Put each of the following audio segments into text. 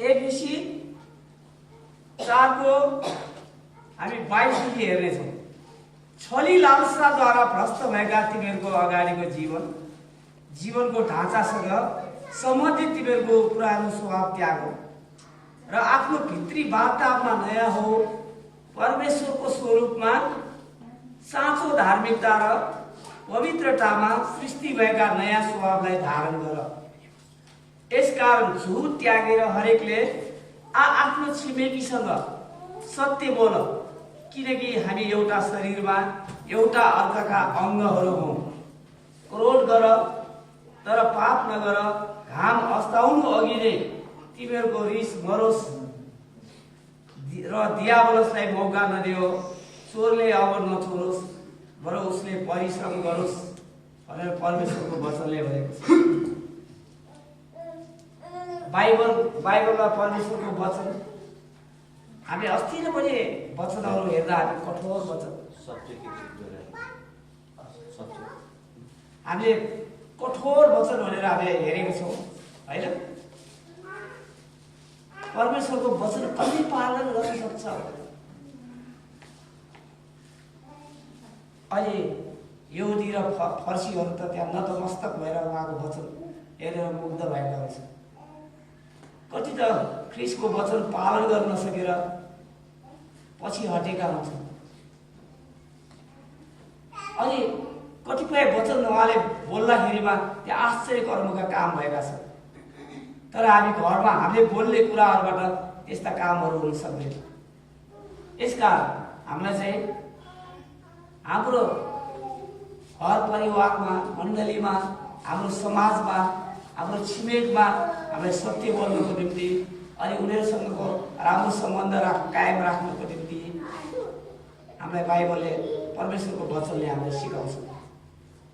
ABC 4 को हामी 22 देखि हेर्नेछौँ। छली लालसाद्वारा भ्रष्ट भएका तिमीहरूको अगाडिको जीवनको ढाँचासँग सम्बन्धित तिमीहरूको पुरानो स्वभाव त्याग हो र आफ्नो भित्री वातावरणमा नयाँ हो। परमेश्वरको स्वरूपमा साँचो धार्मिकता र पवित्रतामा सृष्टि भएका नयाँ स्वभावलाई धारण गर। यसकारण झुट त्यागेर हरेकले आफ्नो छिमेकीसँग सत्य बोल, किनकि हामी एउटा शरीरमा एउटा अर्काका अङ्गहरू हौँ। क्रोध गर तर पाप नगर। घाम अस्ताउनु अघि नै तिमीहरूको रिस मरोस् र दियावलसलाई मौका नदियो। चोरले अब नचोरोस् बरु उसले परिश्रम गरोस् भनेर परमेश्वरको वचनले भनेको छ। बाइबलमा परमेश्वरको वचन हामी अस्ति नै पनि वचनहरू हेर्दा हामी कठोर वचन हामीले कठोर वचन भनेर हामीले हेरेको छौँ होइन। परमेश्वरको वचन कति पालन गर्न सक्छ। अहिले यहुदी र फर्सीहरू त त्यहाँ नतमस्तक भएर उहाँको वचन हेरेर मुग्ध भएका हुन्छ। कति त ख्रिस्टको वचन पालन गर्न नसकेर पछि हटेका हुन्छन्। अनि कतिपय वचन उहाँले बोल्दाखेरिमा त्यहाँ आश्चर्य कर्मका काम भएका छन्, तर हामी घरमा हामीले बोल्ने कुराहरूबाट त्यस्ता कामहरू हुन सक्दैन। यसकारण हामीलाई चाहिँ हाम्रो घर परिवारमा, मण्डलीमा, हाम्रो समाजमा, हाम्रो छिमेकमा हामीलाई सत्य बोल्नको निम्ति अनि उनीहरूसँगको राम्रो सम्बन्ध कायम राख्नको निम्ति हामीलाई बाइबलले परमेश्वरको वचनले हामीलाई सिकाउँछ।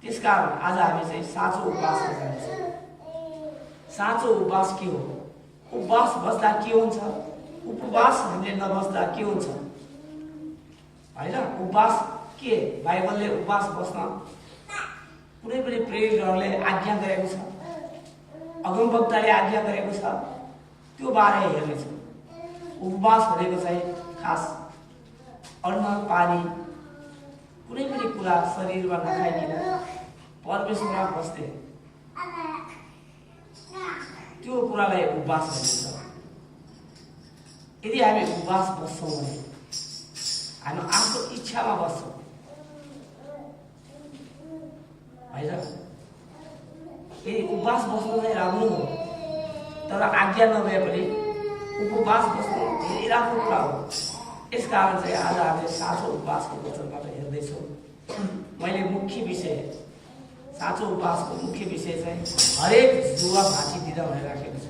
त्यसकारण आज हामी चाहिँ साँचो उपवासमा जान्छौँ। साँचो उपवास के हो? उपवास बस्दा के हुन्छ? उपवास हामीले नबस्दा के हुन्छ होइन? उपवास के? बाइबलले उपवास बस्न कुनै पनि प्रेरितहरूले आज्ञा गरेको छ, अगमवक्ताले आज्ञा गरेको छ, त्यो बारे हेर्नेछौँ। उपवास भनेको चाहिँ खास अन्न पानी कुनै पनि कुरा शरीरमा नखाइकन परमेश्वरमा बस्ने त्यो कुरालाई उपवास भनिन्छ। यदि हामी उपवास बस्छौँ भने हामी आफ्नो इच्छामा बस्छौँ होइन। यदि उपवास बस्नु चाहिँ राम्रो हो, तर आज्ञा नभए पनि उपवास बस्नु धेरै राम्रो कुरा हो। यसकारण चाहिँ आज हामीले साँचो उपवासको वचनबाट हेर्दैछौँ। मैले मुख्य विषय, साँचो उपवासको मुख्य विषय चाहिँ हरेक जुवा भाँची दिँदा भनेर राखेको छ।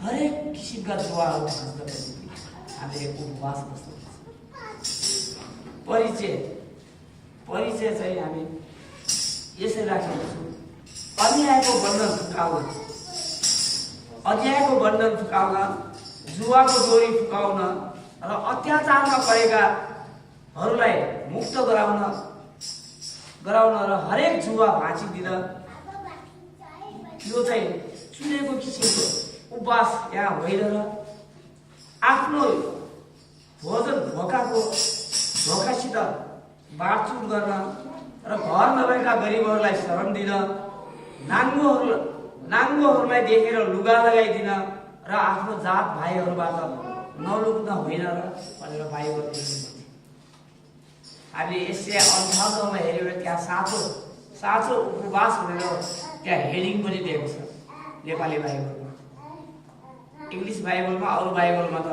हरेक किसिमका जुवाहरू भाँच्नको निम्ति हामीले उपवास बस्नुपर्छ। परिचय चाहिँ हामी यसै राखेको छौँ। अन्यायको बन्धन फुकाउन, अन्यायको बन्धन फुकाउन, जुवाको डोरी फुकाउन र अत्याचारमा परेकाहरूलाई मुक्त गराउन र हरेक जुवा भाँची दिन, यो चाहिँ चुनेको किसिमको उपवास यहाँ होइन। आफ्नो भोजन धोकासित बाँडचुँड गर्न र घर नभएका गरिबहरूलाई शरण दिन, नाङ्गोहरूलाई देखेर लुगा लगाइदिन र आफ्नो जात भाइहरूबाट नलुक्न होइन र भनेर बाइबलले लेखेको छ। हामीले यसै 58 हेऱ्यौँ भने त्यहाँ साँचो उपवास भनेर त्यहाँ हेडिङ पनि दिएको छ नेपाली बाइबलमा। इङ्ग्लिस बाइबलमा, अरू बाइबलमा त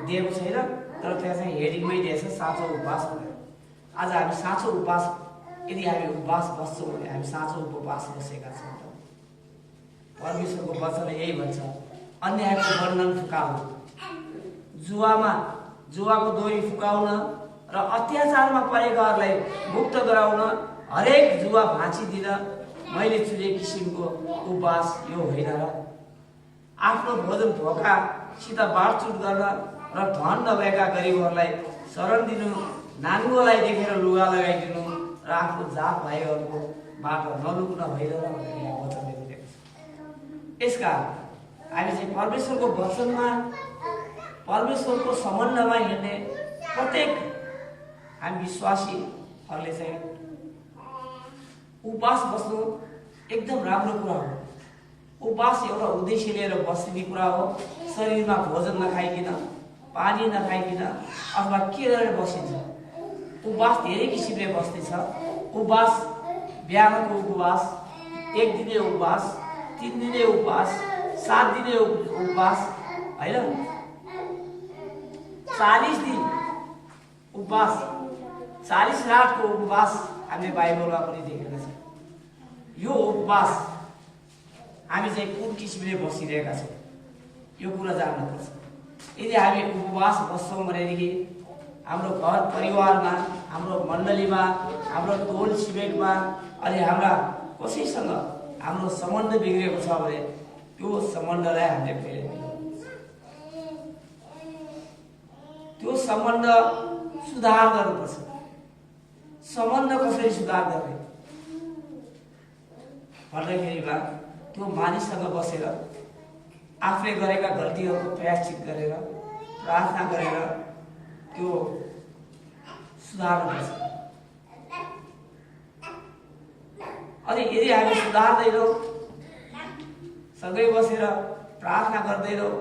दिएको छैन, तर त्यहाँ चाहिँ हेडिङमै दिएछ साँचो उपवास भनेर। आज हामी साँचो उपवास, यदि हामी उपवास बस्छौँ भने हामी साँचो उपवास बसेका छौँ। परमेश्वरको वचनले यही भन्छ, अन्यायको बन्धन फुकाउन, जुवाको डोरी फुकाउन र अत्याचारमा परेकाहरूलाई मुक्त गराउन, हरेक जुवा भाँची दिन मैले चुने किसिमको उपवास यो होइन र आफ्नो भोजन धोकासित बाँडचुँड गर्न र धन नभएका गरिबहरूलाई शरण दिनु, नाङ्गोलाई देखेर लुगा लगाइदिनु र आफ्नो जात भाइहरूको बाट नलुक्न होइन र भनेर वचनले दिएको छ। यसकारण हामी चाहिँ परमेश्वरको वचनमा परमेश्वरको सम्बन्धमा हिँड्ने प्रत्येक हामी विश्वासीहरूले चाहिँ उपवास बस्नु एकदम राम्रो कुरा हो। उपवास एउटा उद्देश्य लिएर बस्ने कुरा हो। शरीरमा भोजन नखाइकन, पानी नखाइकन अथवा के गरेर बसिन्छ। उपवास धेरै किसिमले बस्नेछ। उपवास बिहानको उपवास, 1 दिने उपवास, 3 दिने उपवास, 7 दिने उपवास हैन, 40 दिन उपवास, 40 रातको उपवास हामीले बाइबलमा पनि देखेका छौँ। यो उपवास हामी चाहिँ कुन किसिमले बसिरहेका छौँ यो कुरा जान्नुपर्छ। यदि हामी उपवास बस्छौँ भनेदेखि हाम्रो घर परिवारमा, हाम्रो मण्डलीमा, हाम्रो टोल छिमेकमा अनि हाम्रा कसैसँग हाम्रो सम्बन्ध बिग्रेको छ भने त्यो सम्बन्धलाई हामीले पहिले त्यो सम्बन्ध सुधार गर्नुपर्छ। सम्बन्ध कसरी सुधार गर्ने भन्दाखेरिमा त्यो मानिससँग बसेर आफूले गरेका गल्तीहरूको प्रायश्चित गरेर प्रार्थना गरेर त्यो सुधार्नुपर्छ। अनि यदि हामी सुधार्दैनौँ, सँगै बसेर प्रार्थना गर्दैनौँ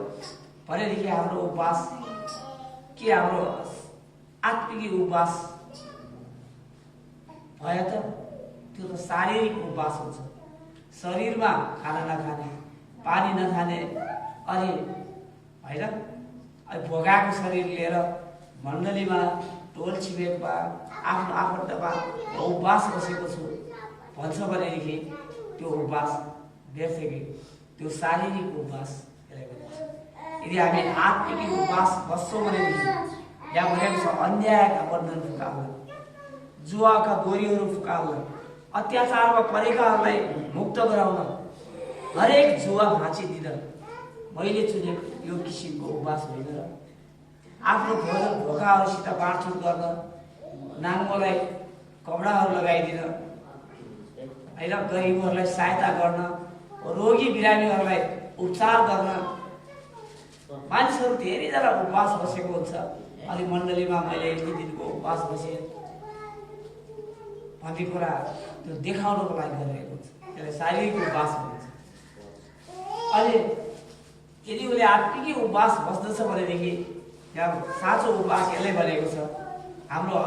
भनेदेखि हाम्रो उपवास के हाम्रो आत्मिक उपवास भयो त? त्यो त शारीरिक उपवास हुन्छ। शरीरमा खाना नखाने, पानी नखाने अनि होइन, अनि भोगाएको शरीर लिएर मण्डलीमा, टोल छिमेकमा, आफ्नो आफन्तमा उपवास बसेको छु भन्छ भनेदेखि त्यो उपवास व्यर्थ कि त्यो शारीरिक उपवास त्यसलाई भनिन्छ। यदि हामी आत्मिक उपवास बस्छौँ भनेदेखि यहाँ भनेको छ अन्यायका बन्धन फुकाल्न, जुवाका डोरीहरू फुकाल्न, अत्याचारमा परेकाहरूलाई मुक्त गराउन, हरेक जुवा भाँचिदिन मैले चुनेको यो किसिमको उपवास होइन र आफ्नो भोजन भोकाहरूसित बाँडचुँड गर्न, नाङ्गोलाई कपडाहरू लगाइदिन होइन, गरिबहरूलाई सहायता गर्न, रोगी बिरामीहरूलाई उपचार गर्न। मानिसहरू धेरैजना उपवास बसेको हुन्छ। अनि मण्डलीमा मैले यति दिनको उपवास बसेँ भन्ने कुरा त्यो देखाउनको लागि गरिरहेको हुन्छ। त्यसलाई शारीरिक उपवास भनिन्छ। अनि यदि उसले आत्मिक उपवास बस्दछ भनेदेखि यहाँ साँचो उपवास यसले भनेको छ हाम्रो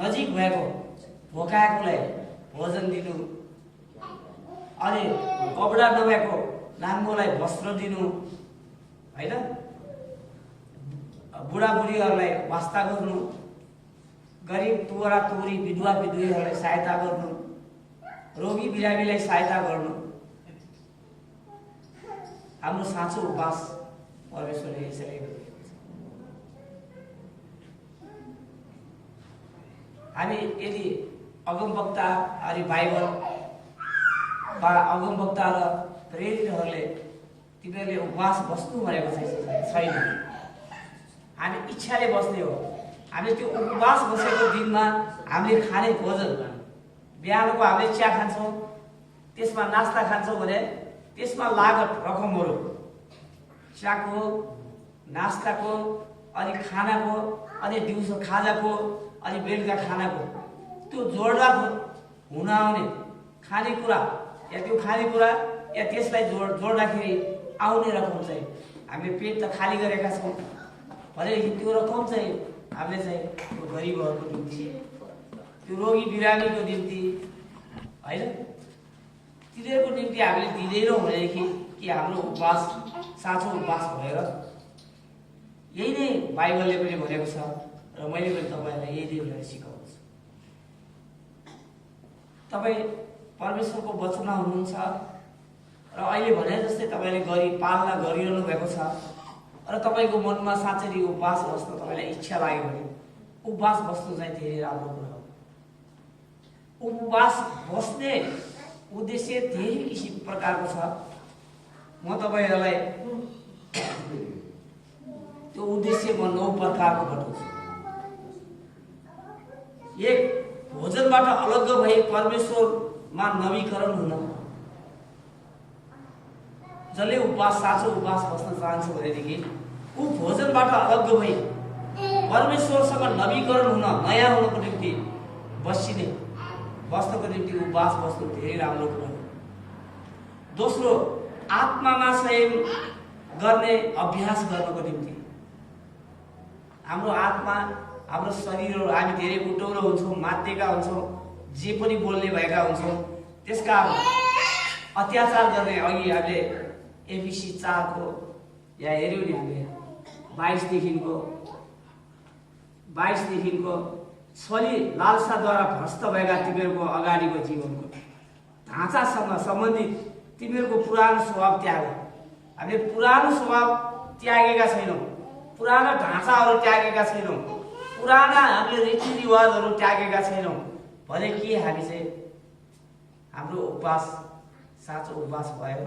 नजिक भएको भोकाएकोलाई भोजन दिनु, अनि कपडा नभएको नाङ्गोलाई वस्त्र दिनु होइन, बुढाबुढीहरूलाई वास्ता गर्नु, गरिब टोरा टोरी विधवा विधुवीहरूलाई सहायता गर्नु, रोगी बिरामीलाई सहायता गर्नु हाम्रो साँचो उपवास परमेश्वरले यसरी गरिएको छ। हामी यदि अगमवक्ता अनि बाइबल वा अगमवक्ता र प्रेरितहरूले तिनीहरूले उपवास बस्नु भनेको छैन। हामी इच्छाले बस्ने हो। हामीले त्यो उपवास बसेको दिनमा हामीले खाने भोजन, बिहानको हामीले चिया खान्छौँ, त्यसमा नास्ता खान्छौँ भने त्यसमा लागत रकमहरू चियाको, नास्ताको, अनि खानाको, अनि दिउँसो खाजाको, अनि बेलुका खानाको त्यो जोड्दा हुन आउने खानेकुरा या त्यो खानेकुरा या त्यसलाई जोड्दाखेरि आउने रकम चाहिँ हामीले पेट त खाली गरेका छौँ भनेदेखि त्यो रकम चाहिँ हामीले चाहिँ त्यो गरिबहरूको निम्ति, त्यो रोगी बिरामीको निम्ति होइन, तिनीहरूको निम्ति हामीले दिँदैनौँ भनेदेखि कि हाम्रो उपवास साँचो उपवास भएर यही नै बाइबलले पनि भनेको छ र मैले पनि तपाईँहरूलाई यही नै भनेर सिकाउँछु। तपाईँ परमेश्वरको वचनमा हुनुहुन्छ र अहिले भने जस्तै तपाईँले पालना गरिरहनु भएको छ र तपाईँको मनमा साँच्चै उपवास बस्न तपाईँलाई इच्छा लाग्यो भने उपवास बस्नु चाहिँ धेरै राम्रो कुरा हो। उपवास बस्ने उद्देश्य धेरै किसिम प्रकारको छ। म तपाईँहरूलाई त्यो उद्देश्य म 9 प्रकारको बताउँछु। एक, भोजनबाट अलग भई परमेश्वरमा नवीकरण हुन। जसले उपवास साँचो उपवास बस्न चाहन्छ भनेदेखि ऊ भोजनबाट अलग्ग भई परमेश्वरसँग नवीकरण हुन नयाँ हुनको निम्ति बस्नको निम्ति उपवास बस्नु धेरै राम्रो कुरा हो। दोस्रो, आत्मामा संयम गर्ने अभ्यास गर्नको निम्ति हाम्रो आत्मा हाम्रो शरीरहरू हामी धेरै उटौलो हुन्छौँ, मातेका हुन्छौँ, जे पनि बोल्ने भएका हुन्छौँ। त्यसका अत्याचार गर्ने अघि हामीले एबिसी 4 को यहाँ हेऱ्यौँ नि हामीले 22 देखिको छली लालसाद्वारा भ्रष्ट भएका तिमीहरूको अगाडिको जीवनको ढाँचासँग सम्बन्धित तिमीहरूको पुरानो स्वभाव त्याग। हामीले पुरानो स्वभाव त्यागेका छैनौँ, पुराना ढाँचाहरू त्यागेका छैनौँ, पुराना हामीले रीतिरिवाजहरू त्यागेका छैनौँ भने के हामी चाहिँ हाम्रो उपवास साँचो उपवास भएर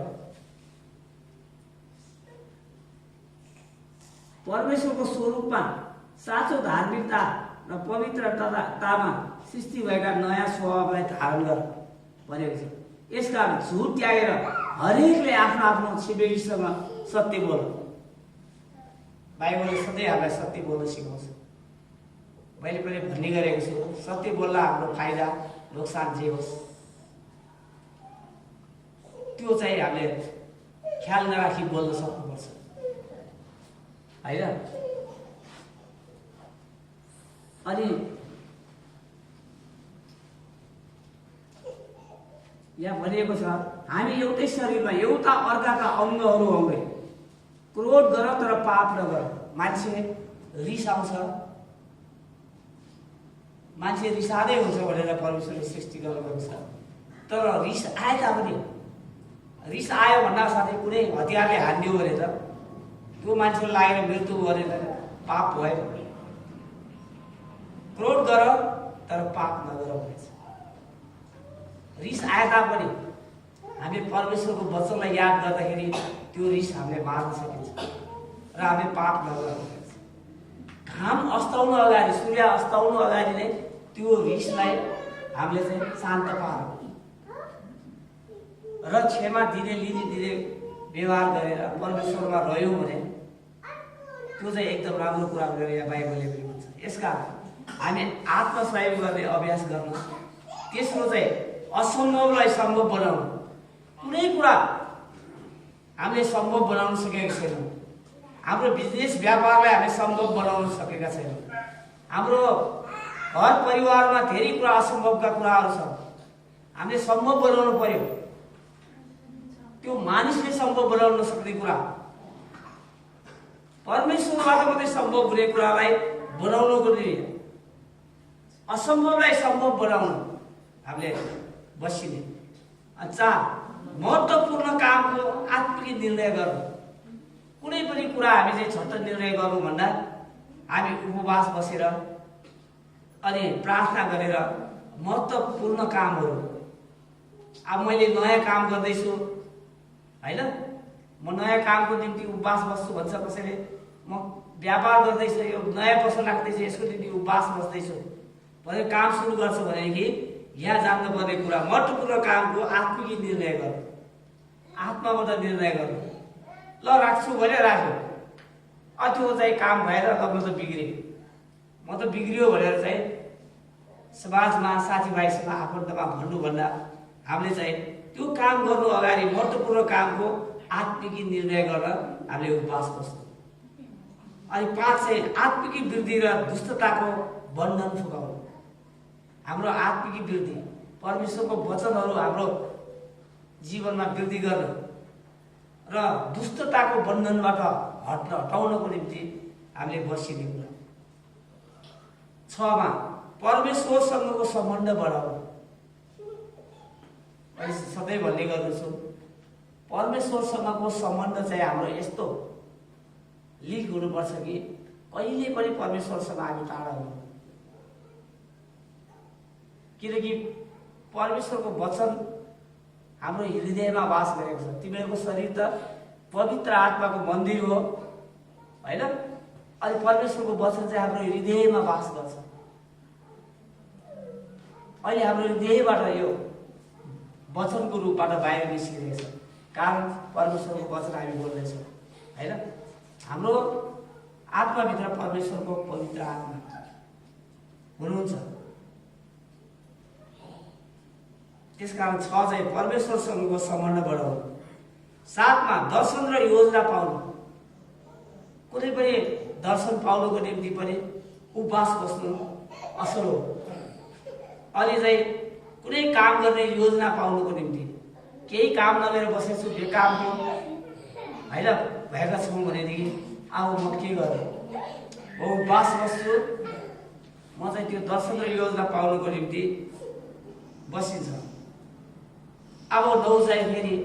परमेश्वरको स्वरूपमा साँचो धार्मिकता र पवित्रतामा सृष्टि भएका नयाँ स्वभावलाई धारण गर भनेको छ। यसकारण झुट त्यागेर हरेकले आफ्नो आफ्नो छिमेकीसँग सत्य बोल। बाइबलले सधैँ हामीलाई सत्य बोल्न सिकाउँछ। मैले पनि भन्ने गरेको छु, सत्य बोल्दा हाम्रो फाइदा नोक्सान जे होस् त्यो चाहिँ हामीले ख्याल नराखी बोल्न सक्नुपर्छ होइन। अनि यहाँ भनिएको छ हामी एउटै शरीरमा एउटा अर्काका अङ्गहरू हौँ। क्रोध गर तर पाप नगर। मान्छे रिस आउँछ, मान्छे रिसादै हुन्छ भनेर परमेश्वरले सृष्टि गर्नुभएको छ। तर रिस आए तापनि रिस आयो भन्दा साथै कुनै हतियारले हानिदियो भने त त्यो मान्छेलाई लागेर मृत्यु गरेर पाप भयो। क्रोध गर तर पाप नगर भनेछ। रिस आए तापनि हामी परमेश्वरको वचनलाई याद गर्दाखेरि त्यो रिस हामीले मार्न सकिन्छ र हामी पाप नगर भनेछ। घाम अस्ताउनु अगाडि, सूर्य अस्ताउनु अगाडि नै त्यो रिसलाई हामीले चाहिँ शान्त पारौँ र क्षमा दिने लिने व्यवहार गरेर परमेश्वरमा रह्यौँ भने त्यो चाहिँ एकदम राम्रो कुरा गरेर यहाँ बाइबलले पनि भन्छ। यसकारण हामी आत्मसंयम गर्ने अभ्यास गर्न, तेस्रो चाहिँ असम्भवलाई सम्भव बनाउनु। कुनै कुरा हामीले सम्भव बनाउन सकेका छैनौँ। हाम्रो बिजनेस व्यापारलाई हामीले सम्भव बनाउन सकेका छैनौँ। हाम्रो घर परिवारमा धेरै कुरा असम्भवका कुराहरू छन्, हामीले सम्भव बनाउनु पर्यो। त्यो मानिसले सम्भव बनाउन सक्ने कुरा, परमेश्वरबाट मात्रै सम्भव हुने कुरालाई बनाउनको निम्ति असम्भवलाई सम्भव बनाउनु हामीले बसिने। 4, महत्त्वपूर्ण कामको आत्मिक निर्णय गर्नु। कुनै पनि कुरा हामी चाहिँ झट्ट निर्णय गर्नु भन्दा हामी उपवास बसेर अनि प्रार्थना गरेर महत्त्वपूर्ण कामहरू, अब मैले नयाँ काम गर्दैछु होइन, म नयाँ कामको निम्ति उपवास बस्छु भन्छ कसैले, म व्यापार गर्दैछु, यो नयाँ पसल राख्दैछु यसको निम्ति उपवास बस्दैछु भनेर काम सुरु गर्छु भनेदेखि यहाँ जान्नुपर्ने कुरा महत्त्वपूर्ण कामको आत्मिक निर्णय गर्नु, आत्माबाट निर्णय गर्नु। ल राख्छु भने राख्यो, त्यो चाहिँ काम भएर म त बिग्रियो भनेर चाहिँ समाजमा साथीभाइसँग आफन्तमा भन्नुभन्दा हामीले चाहिँ त्यो काम गर्नु अगाडि महत्त्वपूर्ण कामको आत्मिक निर्णय गर्न हामीले उपवास बस्नु। अनि 5 चाहिँ आत्मिक वृद्धि र दुष्टताको बन्धन फुकाउनु। हाम्रो आत्मिक वृद्धि, परमेश्वरको वचनहरू हाम्रो जीवनमा वृद्धि गर्न र दुष्टताको बन्धनबाट हटाउनको निम्ति हामीले बसिने कुरा। 6 मा परमेश्वरसँगको सम्बन्ध बढाउनु। मैले सधैँ भन्ने गर्दछु, परमेश्वरसँगको सम्बन्ध चाहिँ हाम्रो यस्तो लिक हुनुपर्छ कि कहिले पनि परमेश्वरसँग हामी टाढा हुनु। किनकि परमेश्वरको वचन हाम्रो हृदयमा वास गरेको छ। तिमीहरूको शरीर त पवित्र आत्माको मन्दिर हो होइन, अनि परमेश्वरको वचन चाहिँ हाम्रो हृदयमा वास गर्छ। अहिले हाम्रो हृदयबाट यो वचनको रूपबाट बाहिर निस्किरहेको छ। कारण परमेश्वरको वचन हामी बोल्दैछौँ होइन। हाम्रो आत्माभित्र परमेश्वरको पवित्र आत्मा हुनुहुन्छ। त्यसकारण 6 चाहिँ परमेश्वरसँगको सम्बन्ध बढाउनु। 7 मा दर्शन र योजना पाउनु। कुनै पनि दर्शन पाउनुको निम्ति पनि उपवास बस्नु असल हो। अनि चाहिँ कुनै काम गर्ने योजना पाउनुको निम्ति केही काम नगरेर बसेछु बेकामको होइन भएका छौँ भनेदेखि अब म के गरेँ, म उपवास बस्छु, म चाहिँ त्यो दर्शन र योजना पाउनुको निम्ति बसिन्छ। अब 9 चाहिँ फेरि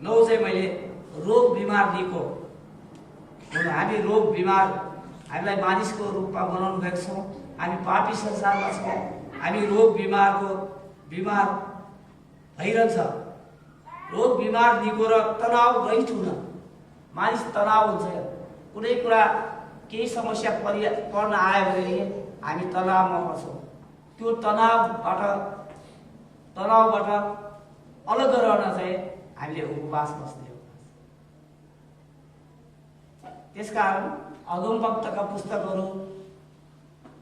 9 चाहिँ मैले रोग बिमार दिएको। हामी रोग बिमार, हामीलाई मानिसको रूपमा बनाउनु भएको छौँ, हामी पापी संसारमा छौँ, हामी रोग बिमार भइरहन्छ। रोग बिमार निको र तनाव रहित हुन। मानिस तनाव हुन्छ, कुनै कुरा केही समस्या पर्न आयो भनेदेखि हामी तनावमा पर्छौँ। त्यो तनावबाट अलग रहन चाहिँ हामीले उपवास बस्ने हो। त्यसकारण अगमवक्ताका पुस्तकहरू,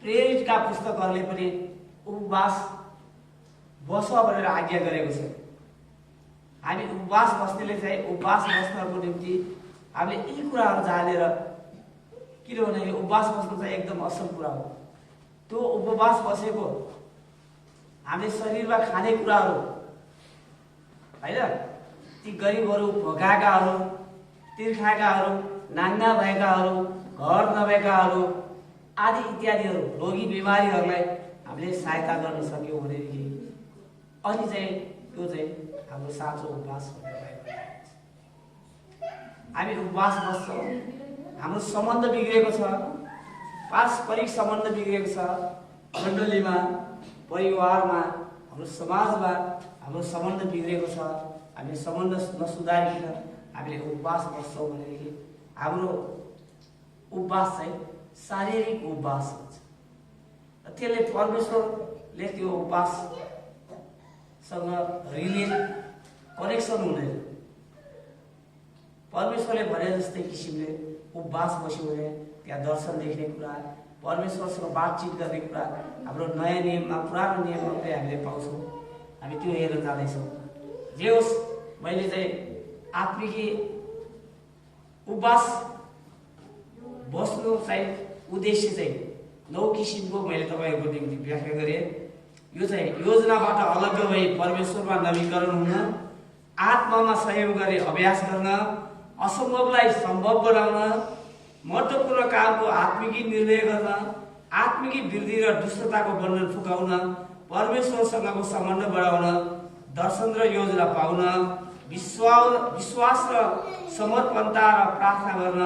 प्रेरितका पुस्तकहरूले पनि उपवास बस भनेर आज्ञा गरेको छ। हामी उपवास बस्नेले चाहिँ उपवास बस्नको निम्ति हामीले यी कुराहरू जानेर, किनभने उपवास बस्नु चाहिँ एकदम असल कुरा हो। त्यो उपवास बसेको हामीले शरीरमा खाने कुराहरू होइन, ती गरिबहरू, भगाएकाहरू, तिर्खाएकाहरू, नाङ्गा भएकाहरू, घर नभएकाहरू आदि इत्यादिहरू, रोगी बिमारीहरूलाई हामीले सहायता गर्न सक्यौँ भनेदेखि अनि चाहिँ त्यो चाहिँ हाम्रो साँचो उपवास भएको। हामी उपवास बस्छौँ, हाम्रो सम्बन्ध बिग्रेको छ, पारस्परिक सम्बन्ध बिग्रेको छ, मण्डलीमा, परिवारमा, हाम्रो समाजमा हाम्रो सम्बन्ध बिग्रेको छ। हामीले सम्बन्ध नसुधारिकन हामीले उपवास बस्छौँ भनेदेखि हाम्रो उपवास चाहिँ शारीरिक उपवास हुन्छ। त्यसले परमेश्वरले त्यो उपवाससँग रिलेट कनेक्सन हुँदैन। परमेश्वरले भने जस्तै किसिमले उपवास बस्यो भने त्यहाँ दर्शन देख्ने कुरा, परमेश्वरसँग बातचित गर्ने कुरा हाम्रो नयाँ नियममा, पुरानो नियममा पनि हामीले पाउँछौँ। हामी त्यो हेरेर जाँदैछौँ। जे होस्, मैले चाहिँ आत्मिकी उपवास बस्नु चाहिँ उद्देश्य चाहिँ 9 किसिमको मैले तपाईँहरूको निम्ति व्याख्या गरेँ। यो चाहिँ योजनाबाट अलग भई परमेश्वरमा नवीकरण हुन, आत्मामा सहयोग गर्ने अभ्यास गर्न, असम्भवलाई सम्भव बनाउन, महत्त्वपूर्ण कामको आत्मिकी निर्णय गर्न, आत्मिकी वृद्धि र दुष्टताको बन्धन फुकाउन, परमेश्वरसँगको सम्बन्ध बढाउन, दर्शन र योजना पाउन, विश्वास र समर्पणता र प्रार्थना गर्न,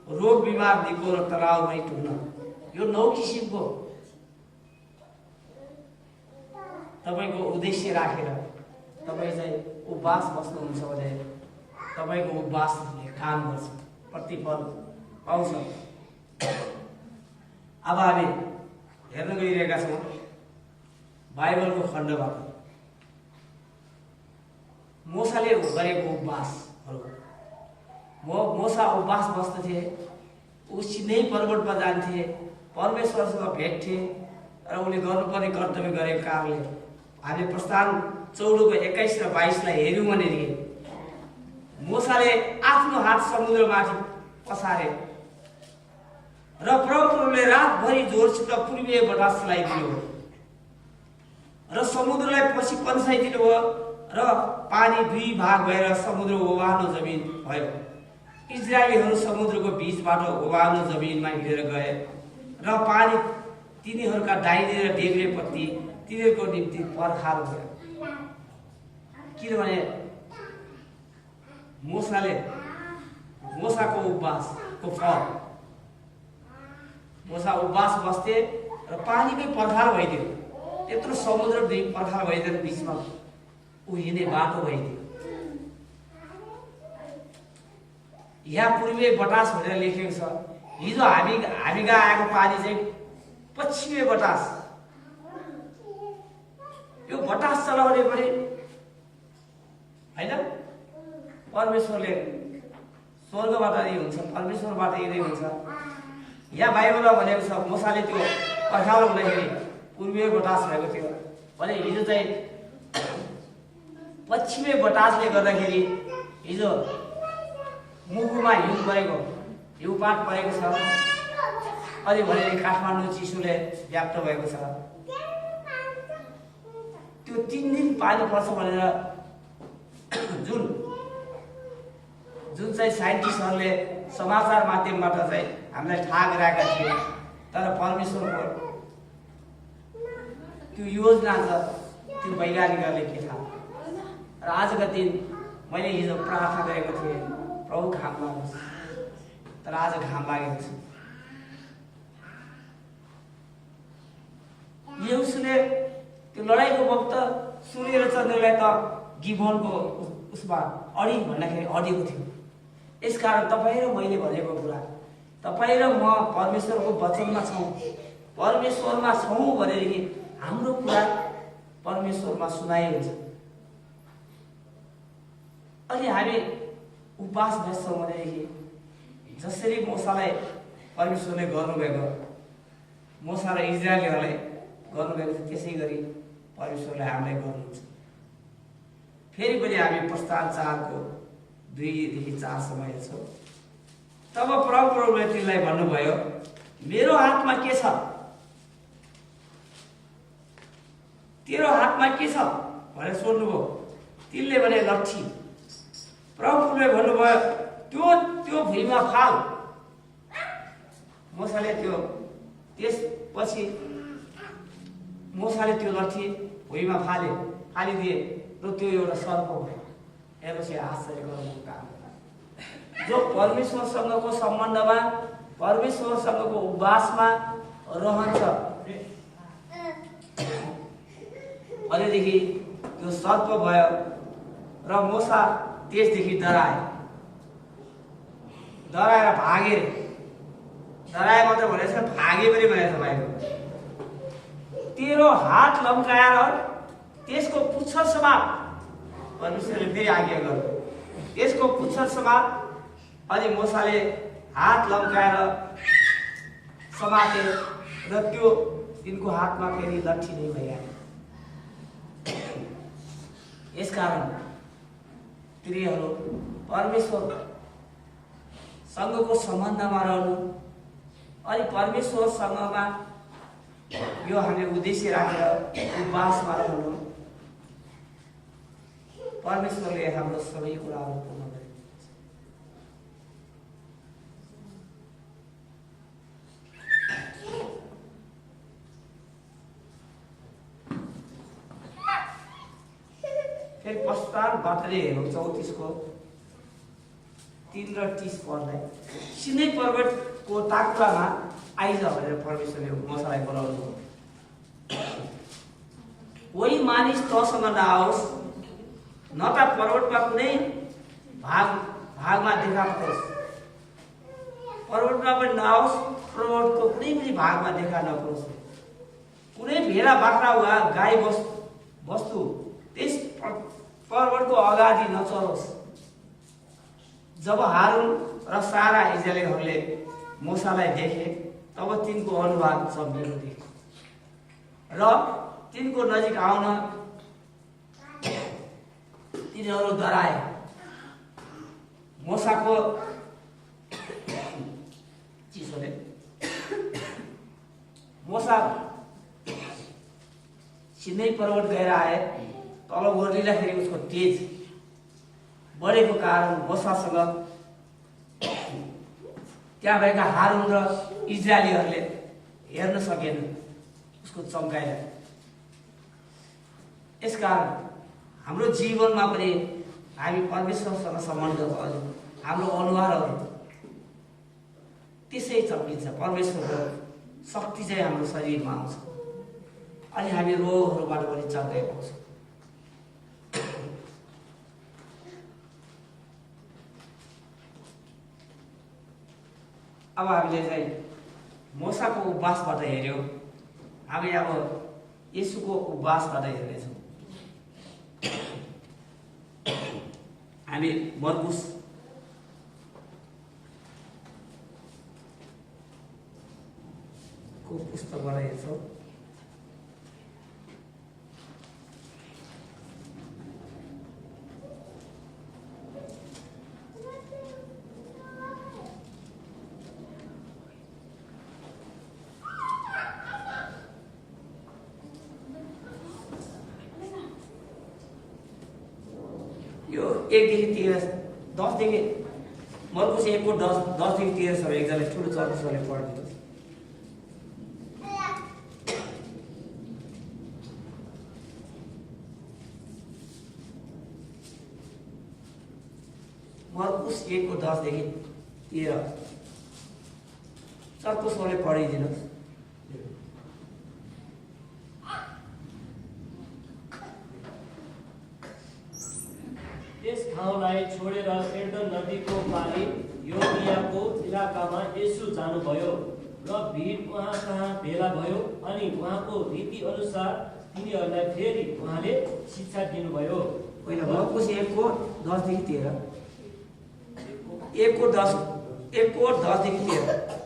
रोग बिमार निको र तनाव रहित हुन। यो 9 किसिमको तपाईँको उद्देश्य राखेर तपाईँ चाहिँ उपवास बस्नुहुन्छ भने तपाईँको उपवासले काम गर्छ, प्रतिफल पाउँछ। अब हामी हेर्न गइरहेका छौँ बाइबलको खण्डबाट मोसाले गरेको उपवासहरू। मोसा उपवास बस्दथे, ऊ सिनै पर्वतमा जान्थे, परमेश्वरसँग भेट्थे र उनले गर्नुपर्ने कर्तव्य गरेको कारणले हामीले प्रस्थान 14को 21 र 22लाई हेऱ्यौँ भनेदेखि मोसाले आफ्नो हात समुद्रमाथि पसारे र परमप्रभुले रातभरि जोरसित पूर्वीय बतास चलाइदिनु र समुद्रलाई पछि पन्साइदिनु भयो र पानी 2 भाग भएर समुद्र ओभानो जमिन भयो। इजरायलीहरू समुद्रको बीचबाट ओभानो जमिनमा हिँडेर गए र पानी तिनीहरूका दाहिने र देब्रेपट्टि तिनीहरूको निम्ति पर्खाल भयो। किनभने मोसाको उपवासको फल, मोसा उपवास बस्थे र पानीकै पर्खाल भइदियो, त्यत्रो समुद्र पर्खाल भइदिएर बिचमा ऊ हिँड्ने बाटो भइदियो। यहाँ पूर्वीय बतास भनेर लेखेको छ। हिजो हामीगा आएको पानी चाहिँ पश्चिमे बतास। यो बतास चलाउने पनि होइन, परमेश्वरले स्वर्गबाट यही हुन्छ, परमेश्वरबाट यही हुन्छ। यहाँ बाइबलमा भनेको छ मोसाले त्यो पर्खाल हुँदाखेरि पूर्वीय बटास भएको थियो भने हिजो चाहिँ पश्चिमे बटासले गर्दाखेरि हिजो मुखुमा हिउँ परेको, हिउँपात परेको छ। अनि भने काठमाडौँ चिसोले व्याप्त भएको छ। त्यो 3 दिन पानी पर्छ भनेर जुन चाहिँ साइन्टिस्टहरूले समाचार माध्यमबाट चाहिँ हामीलाई थाहा गराएका थिए, तर परमेश्वरको त्यो योजना छ, त्यो वैज्ञानिकहरूले के थाहा। र आजका दिन मैले हिजो प्रार्थना गरेको थिएँ, प्रभु घाम लाग्नुहोस्, तर आज घाम लागेको छ। यहोशूले त्यो लडाइँको वक्त सूर्य र चन्द्रलाई त गिबोनको उसमा अडी भन्दाखेरि अडेको थियो। यसकारण तपाईँ र मैले भनेको कुरा, तपाईँ र म परमेश्वरको वचनमा छौँ, परमेश्वरमा छौँ भनेदेखि हाम्रो कुरा परमेश्वरमा सुनाइ हुन्छ। अनि हामी उपवास बस्छौँ भनेदेखि जसरी मोसालाई परमेश्वरले गर्नुभएको, मोसा र इजरायलीहरूलाई गर्नुभएको थियो, त्यसै गरी परमेश्वरले हामीलाई गर्नुहुन्छ। फेरि पनि हामी प्रस्थान 4को 2देखि 4सम्म हेर्छौँ। तब परमप्रभुले तिनलाई भन्नुभयो, मेरो हातमा के छ? तेरो हातमा के छ भनेर सोध्नुभयो। तिनले भने लट्ठी। प्रभुले भन्नुभयो, त्यो भुइँमा फाल। मोसाले त्यसपछि मोसाले त्यो लट्ठी भुइँमा फालिदिए र त्यो एउटा सर्प भयो। हेर्नुहोस् यहाँ आश्चर्य गर्नुको काम। जो परमेश्वरसँगको सम्बन्धमा, परमेश्वरसँगको उपवासमा रहन्छ, भनेदेखि त्यो सर्प भयो र मोसा त्यसदेखि डराएर भागे। डराए मात्र भनेको छ, भागे पनि भनेको छ भाइको। तेरो हात लम्काएर त्यसको पुच्छर समात। परमेश्वरले फेरि आज्ञा गर्यो, त्यसको पुच्छर समात। अनि मोसाले हात लम्काएर समाते र त्यो तिनको हातमा फेरि लट्ठी नै भइहाल्यो। यसकारण प्रियहरू, परमेश्वरसँगको सम्बन्धमा रहनु अनि परमेश्वरसँगमा यो हामीले उद्देश्य राखेर उपवासमा रहनु, परमेश्वरले हाम्रो सबै कुराहरू पूर्ण गरिदिनुहुन्छ। फेरि पश्चातबाटले हेरौँ 34को 3 र 30 पदलाई। सिनै पर्वतको टाकुरामा आइज भनेर परमेश्वरले मोसालाई बोलाउनु। कोही मानिस तसँग नआओस्, न त पर्वतमा कुनै भागमा देखा परोस्। पर्वतमा पनि नआओस्, पर्वतको कुनै पनि भागमा देखा नपरोस्। कुनै भेडा बाख्रा वा गाई वस्तु त्यस पर्वतको अगाडि नचरोस्। जब हारुन र सारा इजरायलीहरूले मोसालाई देखे, तब तिनको अनुहार चम्किएको देखे र तिनको नजिक आउन तिनीहरू डराए। मोसाको चिसोले मोसा सिनै पर्वत गएर आए। तल ओर्लिँदाखेरि उसको तेज बढेको कारण मोसासँग त्यहाँ भएका हारुन र इजरायलीहरूले हेर्न सकेन उसको चम्काइलाई। यसकारण हाम्रो जीवनमा पनि हामी परमेश्वरसँग सम्बन्ध गर्छौँ, हाम्रो अनुहारहरू त्यसै चम्किन्छ। परमेश्वरको शक्ति चाहिँ हाम्रो शरीरमा आउँछ अनि हामी रोगहरूबाट पनि चम्काइ पाउँछौँ। अब हामीले चाहिँ मोसाको उपवासबाट हेऱ्यौँ, हामी अब येशूको उपवासबाट हेर्नेछौँ। हामी मर्कुस को पुस्तकबाट हेर्छौँ। यो 1 देखि 13 10 देखि मर्कुस 1 को 10 देखि 13 सम्म एकजना ठुलो चर्चले पढ्दिनुहोस्। मर्कुस 1 को 10 देखि 13 चर्चले पढिदिनुहोस्। त्यस ठाउँलाई छोडेर एर्दन नदीको पारी योर्दियाको इलाकामा येशू जानुभयो र भिड उहाँ कहाँ भेला भयो अनि उहाँको रीति अनुसार तिनीहरूलाई फेरि उहाँले शिक्षा दिनुभयो। होइन, मर्कुस 1 को 10 देखि 13 1 को 10 देखि 13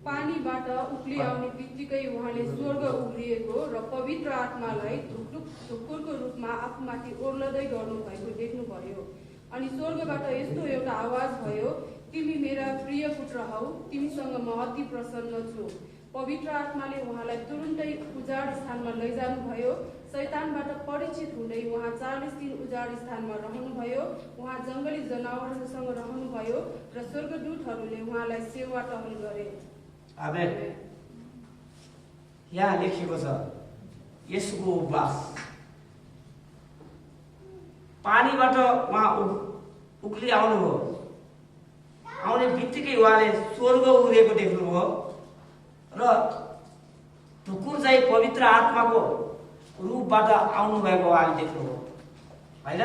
पानीबाट उक्ली आउने बित्तिकै उहाँले स्वर्ग उघ्रिएको र पवित्र आत्मालाई ढुकुरको रूपमा आफूमाथि ओर्लदै गर्नुभएको देख्नुभयो। अनि स्वर्गबाट यस्तो एउटा आवाज भयो, तिमी मेरा प्रिय पुत्र हौ, तिमीसँग म अति प्रसन्न छु। पवित्र आत्माले उहाँलाई तुरुन्तै उजाड स्थानमा लैजानुभयो। शैतानबाट परिचित हुँदै उहाँ 40 दिन उजाड स्थानमा रहनुभयो। उहाँ जङ्गली जनावरहरूसँग रहनुभयो र स्वर्गदूतहरूले उहाँलाई सेवा टहल गरे। आमेन। यहाँ लेखिएको छ येशूको उपवास। पानीबाट उहाँ उक्ली आउनुभयो। आउने बित्तिकै उहाँले स्वर्ग उग्रिएको देख्नुभयो र ढुकुर चाहिँ पवित्र आत्माको रूपबाट आउनुभएको उहाँले देख्नुभयो, होइन?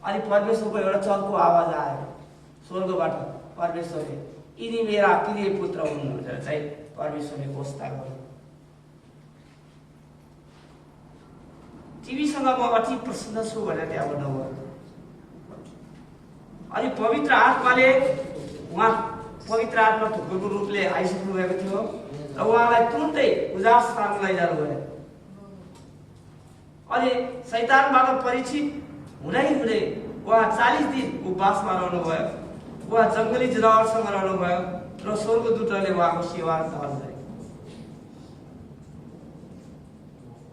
अनि परमेश्वरको एउटा चर्को आवाज आयो स्वर्गबाट। परमेश्वरले यिनी मेरा प्रिय पुत्र हुन् भनेर चाहिँ परमेश्वरले घोषणा गर्नु। तिमीसँग म अति प्रसन्न छु भनेर त्यहाँ भन्नुभयो। अनि पवित्र आत्माले पवित्र आत्मा ढुकुरको रूपले आइसक्नु भएको थियो र उहाँलाई तुरुन्तै उजाड स्थानमा लैजानु भयो। अनि शैतानबाट परिचित हुँदै उहाँ 40 दिन उपवासमा रहनुभयो। उहाँ जङ्गली जनावरसँग रहनुभयो र स्वर्गदूतहरूले उहाँको सेवा टहल गरे।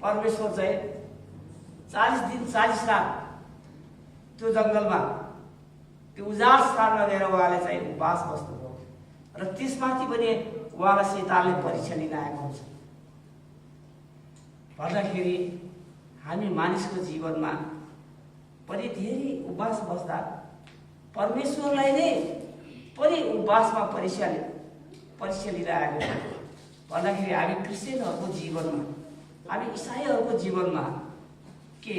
परमेश्वर चाहिँ 40 दिन 40 रात त्यो जङ्गलमा त्यो उजाड स्थानमा गएर उहाँले चाहिँ उपवास बस्नुभयो र त्यसमाथि पनि उहाँलाई शैतानले परीक्षा लिन आएको हुन्छ। भन्दाखेरि हामी मानिसको जीवनमा पनि धेरै उपवास बस्दा परमेश्वरलाई नै पनि उपवासमा परीक्षा लिइरहेको छ। भन्दाखेरि हामी क्रिस्चियनहरूको जीवनमा, हामी इसाईहरूको जीवनमा के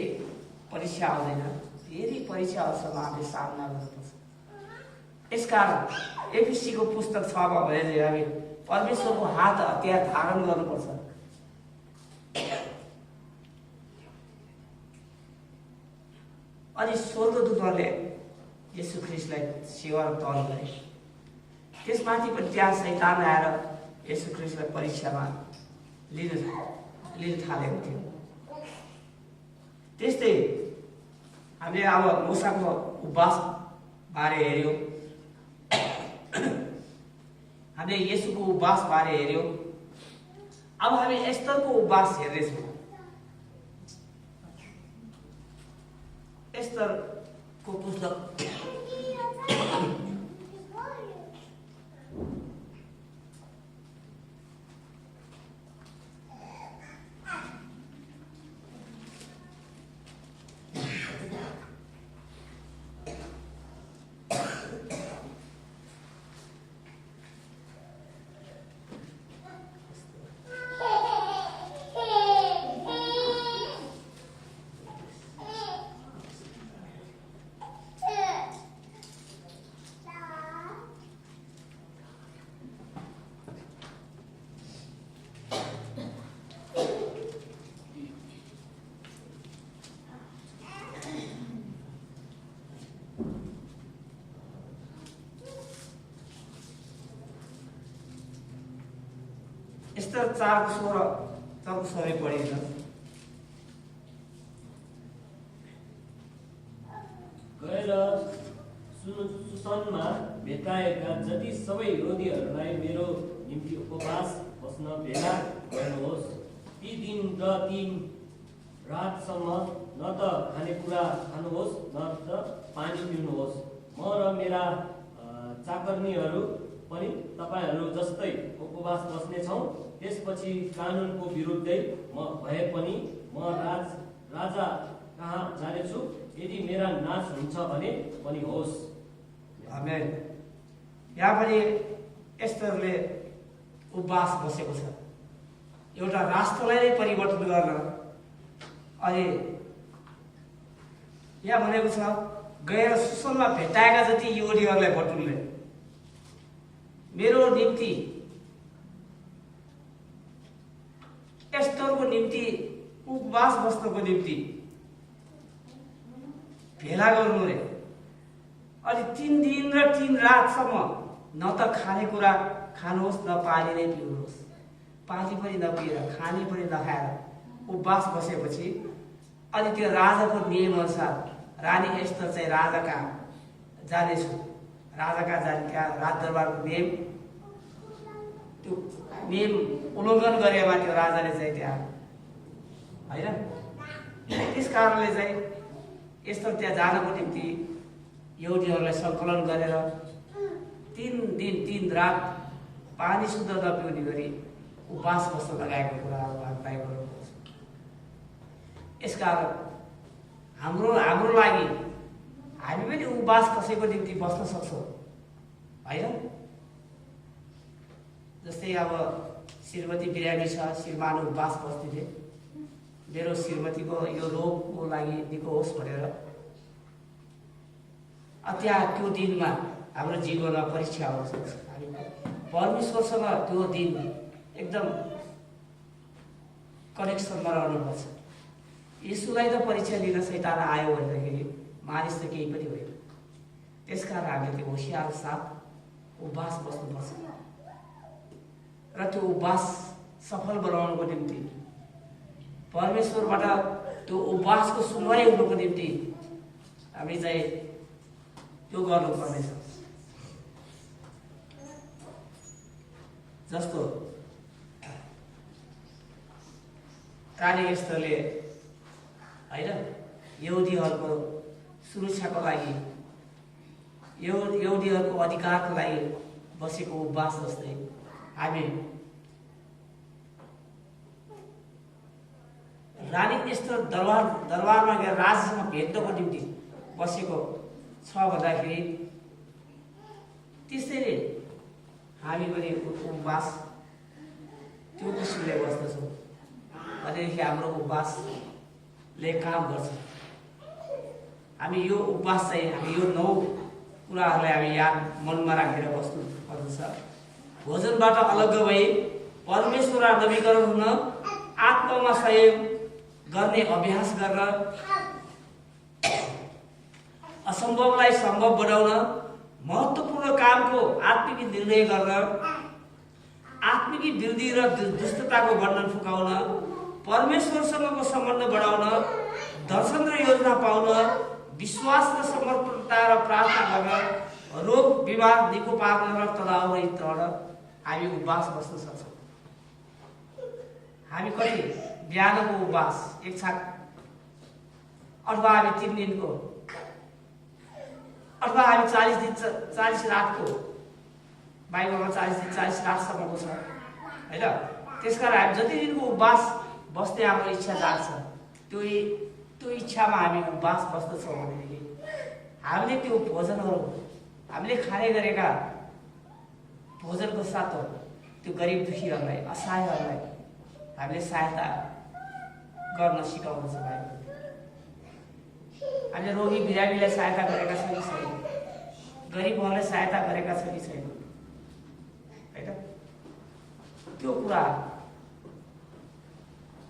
परीक्षा आउँदैन? धेरै परीक्षाहरूसँग हामीले सामना गर्नुपर्छ। यसकारण एफिसीको पुस्तक 6 मा भने चाहिँ हामी परमेश्वरको हात हतियार धारण गर्नुपर्छ। अनि स्वर्गदूतहरूले येशू ख्रीष्टलाई सेवा टहल गरे। त्यसमाथि पनि त्यहाँ शैतान आएर येशू ख्रीष्टलाई परीक्षामा लिन थालेको थियो। त्यस्तै हामीले अब मूसाको उपवास बारे हेऱ्यौँ, हामीले येशूको उपवास बारे हेऱ्यौँ। अब हामी एस्तरको उपवास हेर्दैछौँ। एस्तरको पुस्तक एस्तर 4:16 पढिन्छ। गएर सुसनमा भेटाएका जति सबै यहुदीहरूलाई मेरो निम्ति उपवास बस्न भेला गर्नुहोस्। ती दिन र 3 रातसम्म न त खानेकुरा खानुहोस् न त पानी पिउनुहोस्। म र मेरा चाकर्नीहरू पनि तपाईँहरू जस्तै उपवास बस्नेछौँ। त्यसपछि कानुनको विरुद्धै भए पनि म राजा कहाँ जानेछु। यदि मेरा नाश हुन्छ भने पनि होस्। आमेन। यहाँ पनि एस्तरले उपवास बसेको छ एउटा राष्ट्रलाई नै परिवर्तन गर्न। अनि यहाँ भनेको छ गएर सुसनमा भेटाएका जति यहुदीहरूलाई बटुल्ने मेरो निम्ति एस्तरको निम्ति उपवास बस्नको निम्ति भेला गर्नु रे। अनि 3 दिन र 3 रातसम्म न त खानेकुरा खानुहोस् न पानी नै पिउनुहोस्। पानी पनि नपिएर खाने पनि नखाएर उपवास बसेपछि अनि त्यो राजाको नियम अनुसार रानी एस्तर चाहिँ राजा कहाँ जानेछु। राजा कहाँ जाने त्यहाँ राजदरबारको नियम त्यो नियम उल्लङ्घन गरेमा त्यो राजाले चाहिँ त्यहाँ होइन। त्यस कारणले चाहिँ एस्तर त्यहाँ जानको निम्ति यहुदीहरूलाई सङ्कलन गरेर 3 दिन 3 रात पानी शुद्ध नपिउने गरी उपवास बस्न लगाएको कुराहरू हामीलाई गर्नुपर्छ। यसकारण हाम्रो लागि हामी पनि उपवास कसैको निम्ति बस्न सक्छौँ होइन। जस्तै अब श्रीमती बिरामी छ, श्रीमान उपवास बस्दै थिए मेरो श्रीमतीको यो रोगको लागि निको होस् भनेर। त्यहाँ त्यो दिनमा हाम्रो जीवनमा परीक्षा आउन सक्छ। हामी परमेश्वरसँग त्यो दिन एकदम कनेक्सनमा रहनुपर्छ। यीशुलाई त परीक्षा लिन शैतान आयो भन्दाखेरि मानिस त केही पनि होइन। त्यसकारण हामीले त्यो होसियार साथ उपवास बस्नुपर्छ र त्यो उपवास सफल बनाउनको निम्ति परमेश्वरबाट त्यो उपवासको सुनवाई हुनुको निम्ति हामी चाहिँ त्यो गर्नुपर्नेछ। जस्तो रानी एस्तरले होइन यहुदीहरूको सुरक्षाको लागि यहुदीहरूको अधिकारको लागि बसेको उपवास जस्तै हामी रानी एस्तर दरबारमा गएर राजासँग भेट्नको निम्ति बसेको छ भन्दाखेरि त्यसैले हामी पनि उपवास त्यो किसिमले बस्दछौँ भनेदेखि हाम्रो उपवासले काम गर्छ। हामी यो उपवास चाहिँ हामी यो 9 कुराहरूलाई हामी याद मनमा राखेर बस्नु पर्दछ। भोजनबाट अलग भई परमेश्वरलाई नवीकरण हुन, आत्मामा संयम गर्ने अभ्यास गर्न, असम्भवलाई सम्भव बनाउन, महत्त्वपूर्ण कामको आत्मिक निर्णय गर्न, आत्मिक वृद्धि र दुष्टताको बन्धन फुकाउन, परमेश्वरसँगको सम्बन्ध बढाउन, दर्शन र योजना पाउन, विश्वास र समर्पणता र प्रार्थना गर्न, रोग बिमार निको पार्न र तनाव रहित रहन हामी उपवास बस्न सक्छौँ। हामी कति बिहानको उपवास एक छाक अथवा हामी 3 दिनको अथवा हामी 40 दिन 40 रातको बाइबलमा 40 दिन 40 रातसम्मको छ होइन। त्यसकारण हामी जति दिनको उपवास बस्ने हाम्रो इच्छा जाग्छ त्यो इच्छामा हामी उपवास बस्दछौँ भनेदेखि हामीले त्यो भोजनहरू हामीले खाने गरेका भोजनको साथ त्यो गरिब दुखीहरूलाई असहायहरूलाई हामीले सहायता गर्न सिकाउनु छ भाइ। हामीले रोगी बिरामीलाई सहायता गरेका छौँ कि छैन, गरिबहरूलाई सहायता गरेका छौँ कि छैन होइन। त्यो कुरा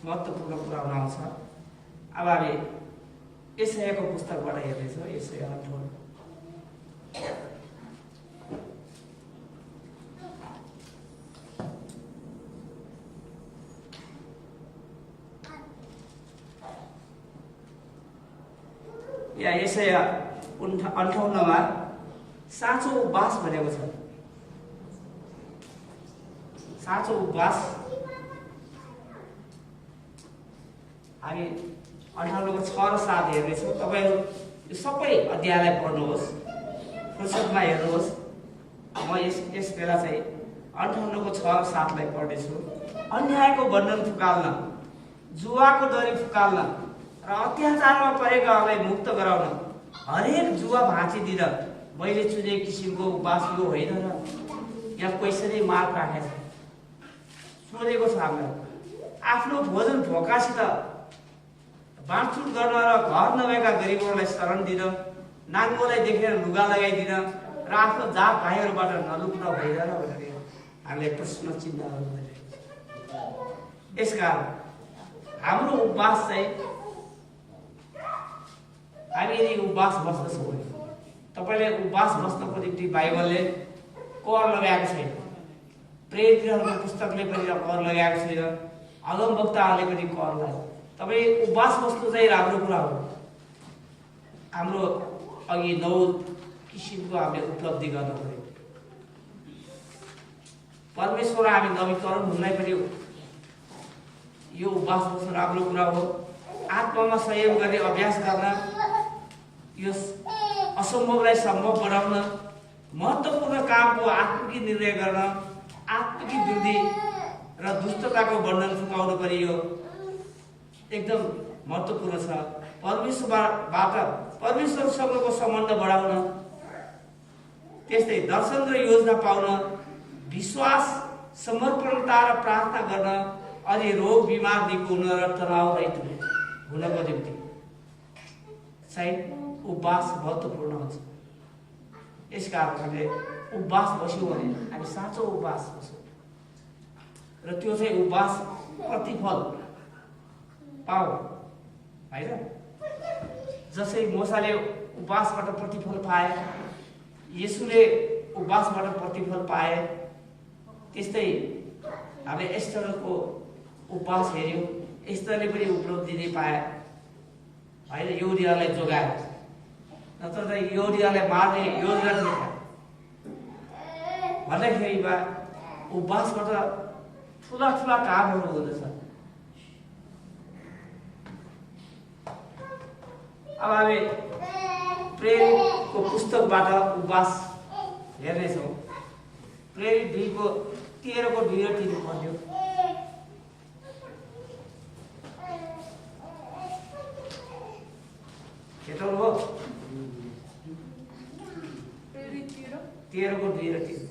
महत्त्वपूर्ण कुरा हुन आउँछ। अब हामी यशायाको पुस्तकबाट हेर्दैछौँ। यशाया 8 8 या यसैया 58 साँचो उपवास भनेको छ। साँचो उपवास हामी 58 6 र 7 हेर्नेछौँ। तपाईँहरू यो सबै अध्यायलाई पढ्नुहोस्, फुर्सदमा हेर्नुहोस्। म यस बेला चाहिँ 58 6 र 7 लाई पढ्नेछु। अन्यायको बन्धन फुकाल्न, जुवाको डरी फुकाल्न र अत्याचारमा परेकाहरूलाई मुक्त गराउन हरेक जुवा भाँचिदिन मैले चुने किसिमको उपवास यो होइन र यहाँ पैसै मार्क राखेको छ। सोधेको छ हामीलाई आफ्नो भोजन भोकासित बाँडचुँड गर्न र घर नभएका गरिबहरूलाई शरण दिन, नाङ्गोलाई देखेर लुगा लगाइदिन र आफ्नो जात भाइहरूबाट नलुक्न भइरहन भनेर हामीले प्रश्न चिन्हहरू भइरहेको छ। यसकारण हाम्रो उपवास चाहिँ हामी यदि उपवास बस्दछौँ भने तपाईँले उपवास बस्नको निम्ति बाइबलले कर लगाएको छैन, प्रेरितहरूको पुस्तकले पनि कर लगाएको छैन, अगमवक्ताहरूले पनि कर लगायो। तपाईँ उपवास बस्नु चाहिँ राम्रो कुरा हो। हाम्रो अघि 9 किसिमको हामीले उपलब्धि गर्नु पर्यो। परमेश्वर हामी नवीकरण हुनलाई पनि यो उपवास बस्नु राम्रो कुरा हो। आत्मामा संयम गर्ने अभ्यास गर्न, यो असम्भवलाई सम्भव बनाउन, महत्त्वपूर्ण कामको आत्मिक निर्णय गर्न, आत्मिक वृद्धि र दुष्टताको बन्धन फुकाउनु पनि यो एकदम महत्त्वपूर्ण छ। परमेश्वरसँगको सम्बन्ध बढाउन, त्यस्तै दर्शन र योजना पाउन, विश्वास, समर्पणता र प्रार्थना गर्न, अनि रोग बिमार निको हुन र तनाव रहित हुनको निम्ति चाहिँ उपवास महत्त्वपूर्ण हुन्छ। यसकारण हामीले उपवास बस्यौँ भने हामी साँचो उपवास बस्छौँ र त्यो चाहिँ उपवास प्रतिफल पाऊ होइन। जसै मोसाले उपवासबाट प्रतिफल पाए, येशूले उपवासबाट प्रतिफल पाए, त्यस्तै हामीले एस्टरको उपवास हेऱ्यौँ, एस्टरले पनि उपलब्धि नै पाए होइन। यहुदीहरूलाई जोगायो, नत्र त यहुदीहरूलाई मार्ने योजना थियो भन्दाखेरिमा उपवासबाट ठुला ठुला कामहरू हुँदछ। अब हामी प्रेरितको पुस्तकबाट उपवास हेर्नेछौँ। प्रेरित 2 13 को 2 र 3 पढ्यो। हेर्नु हो 13 को 2 र 3।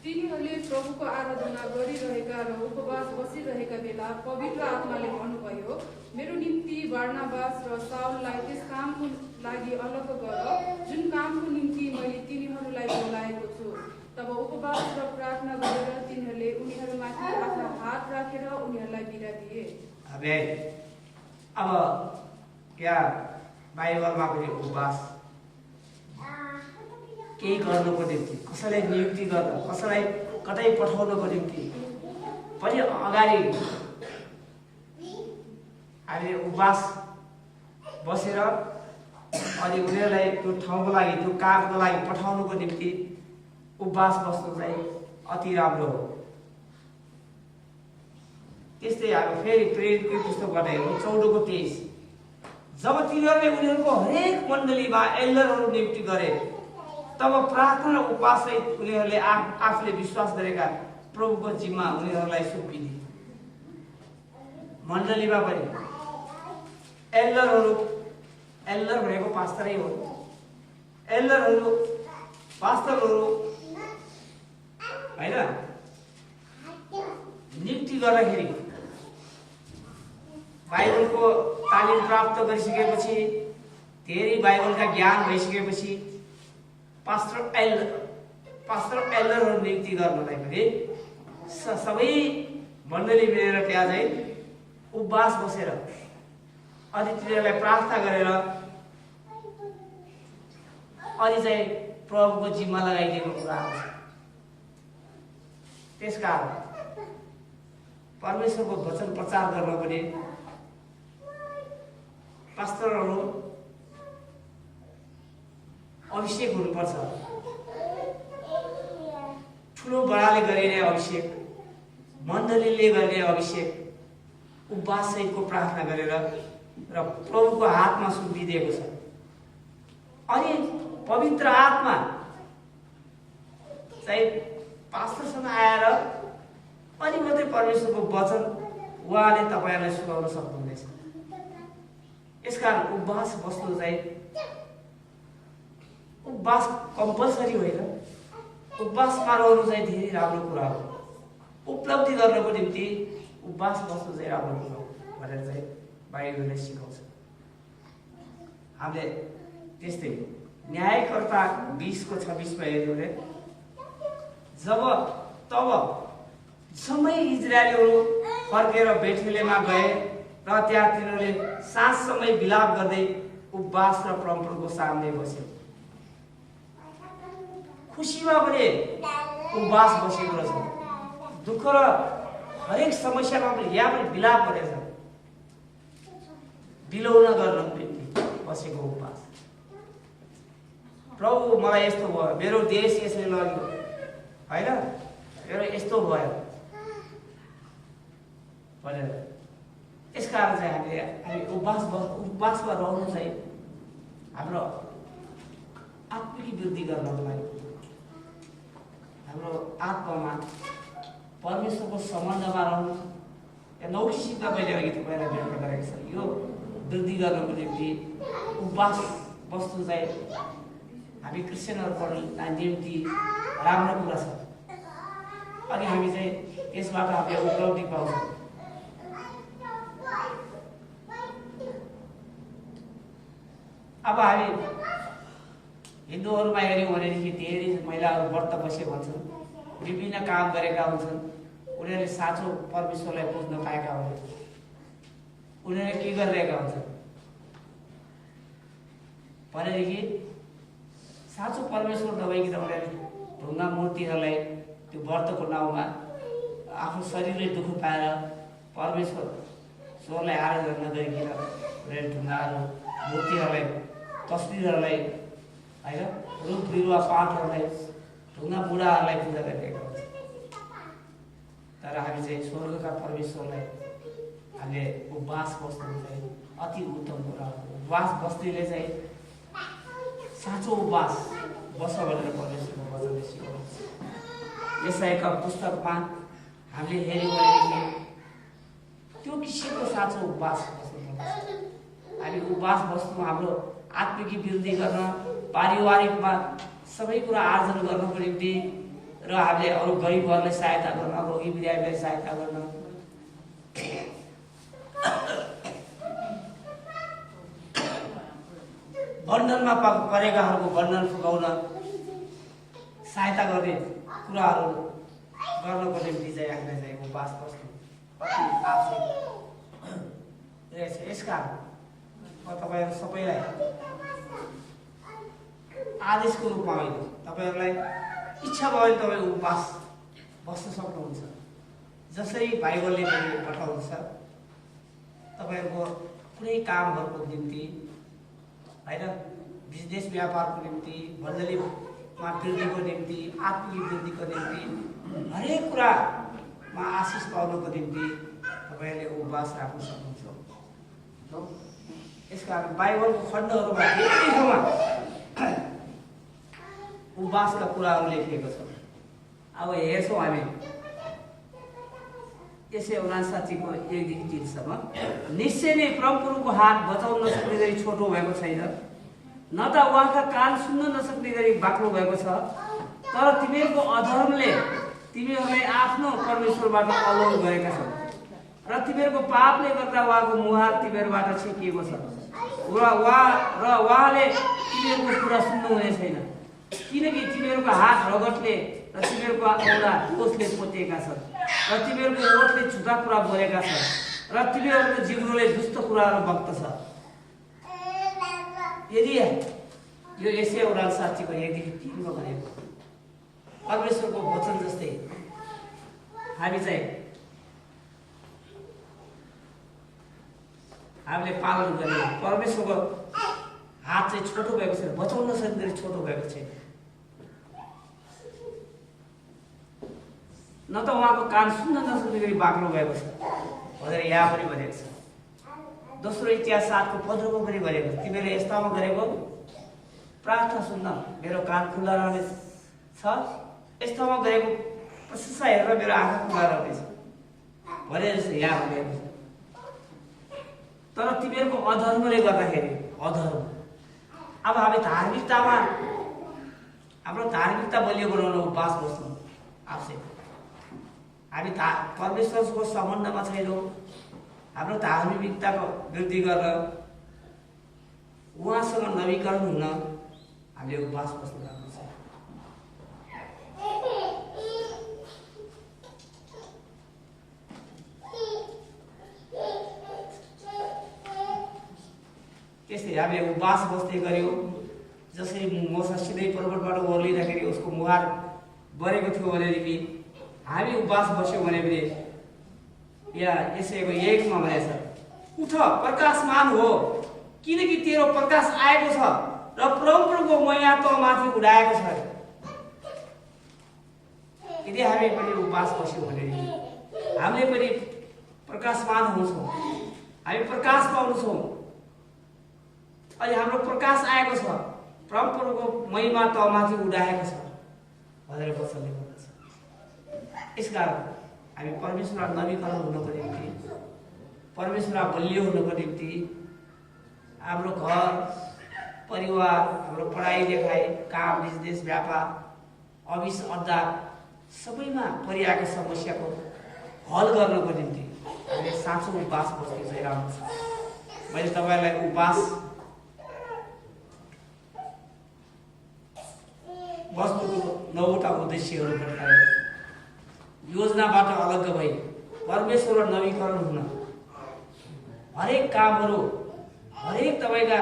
तिनीहरूले प्रभुको आराधना गरिरहेका र उपवास बसिरहेका बेला पवित्र आत्माले भन्नुभयो, मेरो निम्ति बारनाबास र साउललाई त्यस कामको लागि अलग गर जुन कामको निम्ति मैले तिनीहरूलाई बोलाएको छु। तब उपवास र प्रार्थना गरेर तिनीहरूले उनीहरूमाथि आफ्ना हात राखेर उनीहरूलाई बिदा दिए। अब यहाँ बाइबलमा पनि उपवास केही गर्नको निम्ति, कसैलाई नियुक्ति गर्न, कसैलाई कतै पठाउनको निम्ति पनि अगाडि हामीले उपवास बसेर अनि उनीहरूलाई त्यो ठाउँको लागि, त्यो कामको लागि पठाउनुको निम्ति उपवास बस्नु चाहिँ अति राम्रो हो। त्यस्तै हामी फेरि प्रेरितको पुस्तकबाट हेरौँ 14 को 23। जब तिनीहरूले उनीहरूको हरेक मण्डलीमा एल्डरहरू नियुक्ति गरे, तब प्रार्थना र उपवास सहित उनीहरूले आफूले विश्वास गरेका प्रभुको जिम्मा उनीहरूलाई सुम्पिदिए। मण्डलीमा पनि एल्डरहरू, एल्डर भनेको पास्टरै हो, एल्डरहरू पास्टरहरू होइन नियुक्ति गर्दाखेरि बाइबलको तालिम प्राप्त गरिसकेपछि, धेरै बाइबलका ज्ञान भइसकेपछि पास्टर एल्डरहरू नियुक्ति गर्नलाई पनि सबै मण्डली मिलेर त्यहाँ चाहिँ उपवास बसेर अनि तिनीहरूलाई प्रार्थना गरेर अनि चाहिँ प्रभुको जिम्मा लगाइदिएको कुरा आउँछ। त्यसकारण परमेश्वरको वचन प्रचार गर्न पनि पास्टरहरू अभिषेक हुनुपर्छ। ठुलो बडाले गरिने अभिषेक, मण्डलीले गर्ने अभिषेक, उपवास सहितको प्रार्थना गरेर र प्रभुको हातमा सुम्पिदिएको छ। अनि पवित्र आत्मा चाहिँ पास्टरसँग आएर अनि मात्रै परमेश्वरको वचन उहाँले तपाईँहरूलाई सुनाउन सक्नुहुनेछ। यसकारण उपवास बस्नु चाहिँ उपवास कम्पलसरी होइन, उपवासमा रहनु चाहिँ धेरै राम्रो कुरा हो। उपलब्धि गर्नको निम्ति उपवास बस्नु चाहिँ राम्रो कुरा हो भनेर चाहिँ बाइबलले सिकाउँछ। हामीले त्यस्तै न्यायकर्ता 20:26 हेर्नु भने तब सबै इजरायलीहरू फर्केर बेथेलेममा गए र त्यहाँ तिनीहरूले साँझ समय विलाप गर्दै उपवास र परमप्रभुको सामने बसे। खुसीमा पनि उपवास बसेको रहेछ, दुःख र हरेक समस्यामा पनि यहाँ पनि विलाप गरेछ, बिलौन गर्न निम्ति बसेको उपवास। प्रभु मलाई यस्तो भयो, मेरो देश यसरी लग्यो होइन, मेरो यस्तो भयो भनेर। यसकारण चाहिँ हामी उपवासमा रहनु चाहिँ हाम्रो आत्मिक वृद्धि गर्नको लागि, हाम्रो आत्मामा परमेश्वरको सम्बन्धमा रहनु। यहाँ 9 किसिमका मैले अघि तपाईँलाई व्यक्त गरेको छ। यो वृद्धि गर्नको निम्ति उपवास बस्नु चाहिँ हामी क्रिस्चियनहरूको निम्ति राम्रो कुरा छ। अनि हामी चाहिँ यसबाट हामीले उपलब्धि पाउँछौँ। अब हामी हिन्दूहरूमा हेऱ्यौँ भनेदेखि धेरै महिलाहरू व्रत बसे भन्छन्, विभिन्न काम गरेका हुन्छन्, उनीहरूले साँचो परमेश्वरलाई बुझ्न पाएका हुन्छन्। उनीहरूले के गरिरहेका हुन्छन् भनेदेखि साँचो परमेश्वर नभइकन उनीहरूले ढुङ्गा मूर्तिहरूलाई त्यो व्रतको नाउँमा आफ्नो शरीरले दुःख पाएर परमेश्वरलाई आराधना नगरिकन उनीहरूले ढुङ्गाहरू, मूर्तिहरूलाई, तस्बिरहरूलाई होइन, रुख बिरुवा पातहरूलाई, ढुङ्गा बुढाहरूलाई पूजा गरिरहेका हुन्छ। तर हामी चाहिँ स्वर्गका परमेश्वरलाई हामीले उपवास बस्नु चाहिँ अति उत्तम कुरा हो। उपवास बस्नेले चाहिँ साँचो उपवास बस भनेर परमेश्वरको वचनले सिकाउँछ। यसायाका पुस्तकमा हामीले हेऱ्यौँ भनेदेखि त्यो किसिमको साँचो उपवास बस्नुपर्छ। हामी उपवास बस्नु हाम्रो आत्मिक वृद्धि गर्न, पारिवारिकमा सबै कुरा आर्जन गर्नको निम्ति र हामीले अरू गरिबहरूलाई सहायता गर्न, रोगी बिरामीलाई सहायता गर्न, बन्धनमा परेकाहरूको बन्धन फुकाउन सहायता गर्ने कुराहरू गर्नको निम्ति चाहिँ हामीलाई चाहिँ उपवास बस्नु अति आवश्यक रहेछ। यसकारण म तपाईँहरू सबैलाई आदेशको रूपमा होइन, तपाईँहरूलाई इच्छा भयो भने तपाईँ उपवास बस्न सक्नुहुन्छ। जसरी बाइबलले पनि बताउँछ, तपाईँहरूको कुनै कामहरूको निम्ति होइन, बिजनेस व्यापारको निम्ति, मण्डलीमा वृद्धिको निम्ति, आत्मिक वृद्धिको निम्ति, हरेक कुरामा आशिष पाउनको निम्ति तपाईँहरूले उपवास राख्न सक्नुहुन्छ। यसकारण बाइबलको खण्डहरूमा धेरै ठाउँमा उपवासका कुराहरू लेखिएको छ। अब हेर्छौँ हामी यसै 59को 1देखि 3सम्म। निश्चय नै परमप्रभुको हात बचाउन नसक्ने गरी छोटो भएको छैन, न त उहाँका कान सुन्न नसक्ने गरी बाक्लो भएको छ, तर तिमीहरूको अधर्मले तिमीहरूलाई आफ्नो परमेश्वरबाट अलग गरेका छन् र तिमीहरूको पापले गर्दा उहाँको मुहार तिमीहरूबाट छेकिएको छ र उहाँले तिमीहरूको कुरा सुन्नुहुने छैन, किनकि तिमीहरूको हात रगतले र तिमीहरूको औँला कोषले पोतेका छन् र तिमीहरूको ओठले झुटा कुरा बोलेका छन् र तिमीहरूको जिब्रोले दुष्ट कुराहरू बक्दछ। यदि यो यसै 59को 1देखि 3 भनेको परमेश्वरको वचन जस्तै हामी चाहिँ हामीले पालन गर्ने, परमेश्वरको हात चाहिँ छोटो भएको छैन, बचाउन सक्ने गरी छोटो भएको छैन। न त उहाँको कान सुन्न नसक्ने गरी बाक्लो भएको छ भनेर यहाँ पनि भनेको छ। दोस्रो इतिहास 7 को 15 पनि भनेको छ, तिमीले यस्तामा गरेको प्रार्थना सुन्न मेरो कान खुल्ला रहने छ, यस्तामा गरेको प्रशंसा हेरेर मेरो आँखा खुल्ला रहनेछ भने जस्तो यहाँ भनेको छ। तर तिमीहरूको अधर्मले गर्दाखेरि अधर्म। अब हामी धार्मिकतामा हाम्रो धार्मिकता बलियो बनाउन उपवास बस्नु आवश्यक। हामी परमेश्वरको सम्बन्धमा छैनौँ, हाम्रो धार्मिकताको वृद्धि गर्न उहाँसँग नवीकरण हुन हामीले उपवास बस्नु राम्रो छ। त्यस्तै हामीले उपवास बस्दै गऱ्यौँ। जसरी मोसा सिधै पर्वतबाट ओर्लिँदाखेरि उसको मुहार बढेको थियो भनेदेखि हामी उपवास बस्यौँ भने पनि यहाँ यसैको 1 मा भनेछ, उठ प्रकाशमान हो किनकि तेरो प्रकाश आएको छ र परमप्रभुको महिमा त माथि उडाएको छ। यदि हामी पनि उपवास बस्यौँ भनेदेखि हामीले पनि प्रकाशमान हुन्छौँ, हामी प्रकाश पाउनेछौँ। अनि हाम्रो प्रकाश आएको छ, परमप्रभुको महिमा त माथि उडाएको छ भनेर वचनले भन्दछ। यसकारण हामी परमेश्वरलाई नवीकरण हुनको निम्ति, परमेश्वरलाई बलियो हुनको निम्ति हाम्रो घर परिवार, हाम्रो पढाइ लेखाइ, काम, बिजनेस, व्यापार, अफिस अड्डा सबैमा परिआएको समस्याको हल गर्नको निम्ति हामीले साँचो उपवास बस्नु चाहिँ राम्रो छ। मैले तपाईँलाई उपवास बस्नुको 9वटा उद्देश्यहरू बताए। योजनाबाट अलग भई परमेश्वरलाई नवीकरण हुन, हरेक कामहरू, हरेक तपाईँका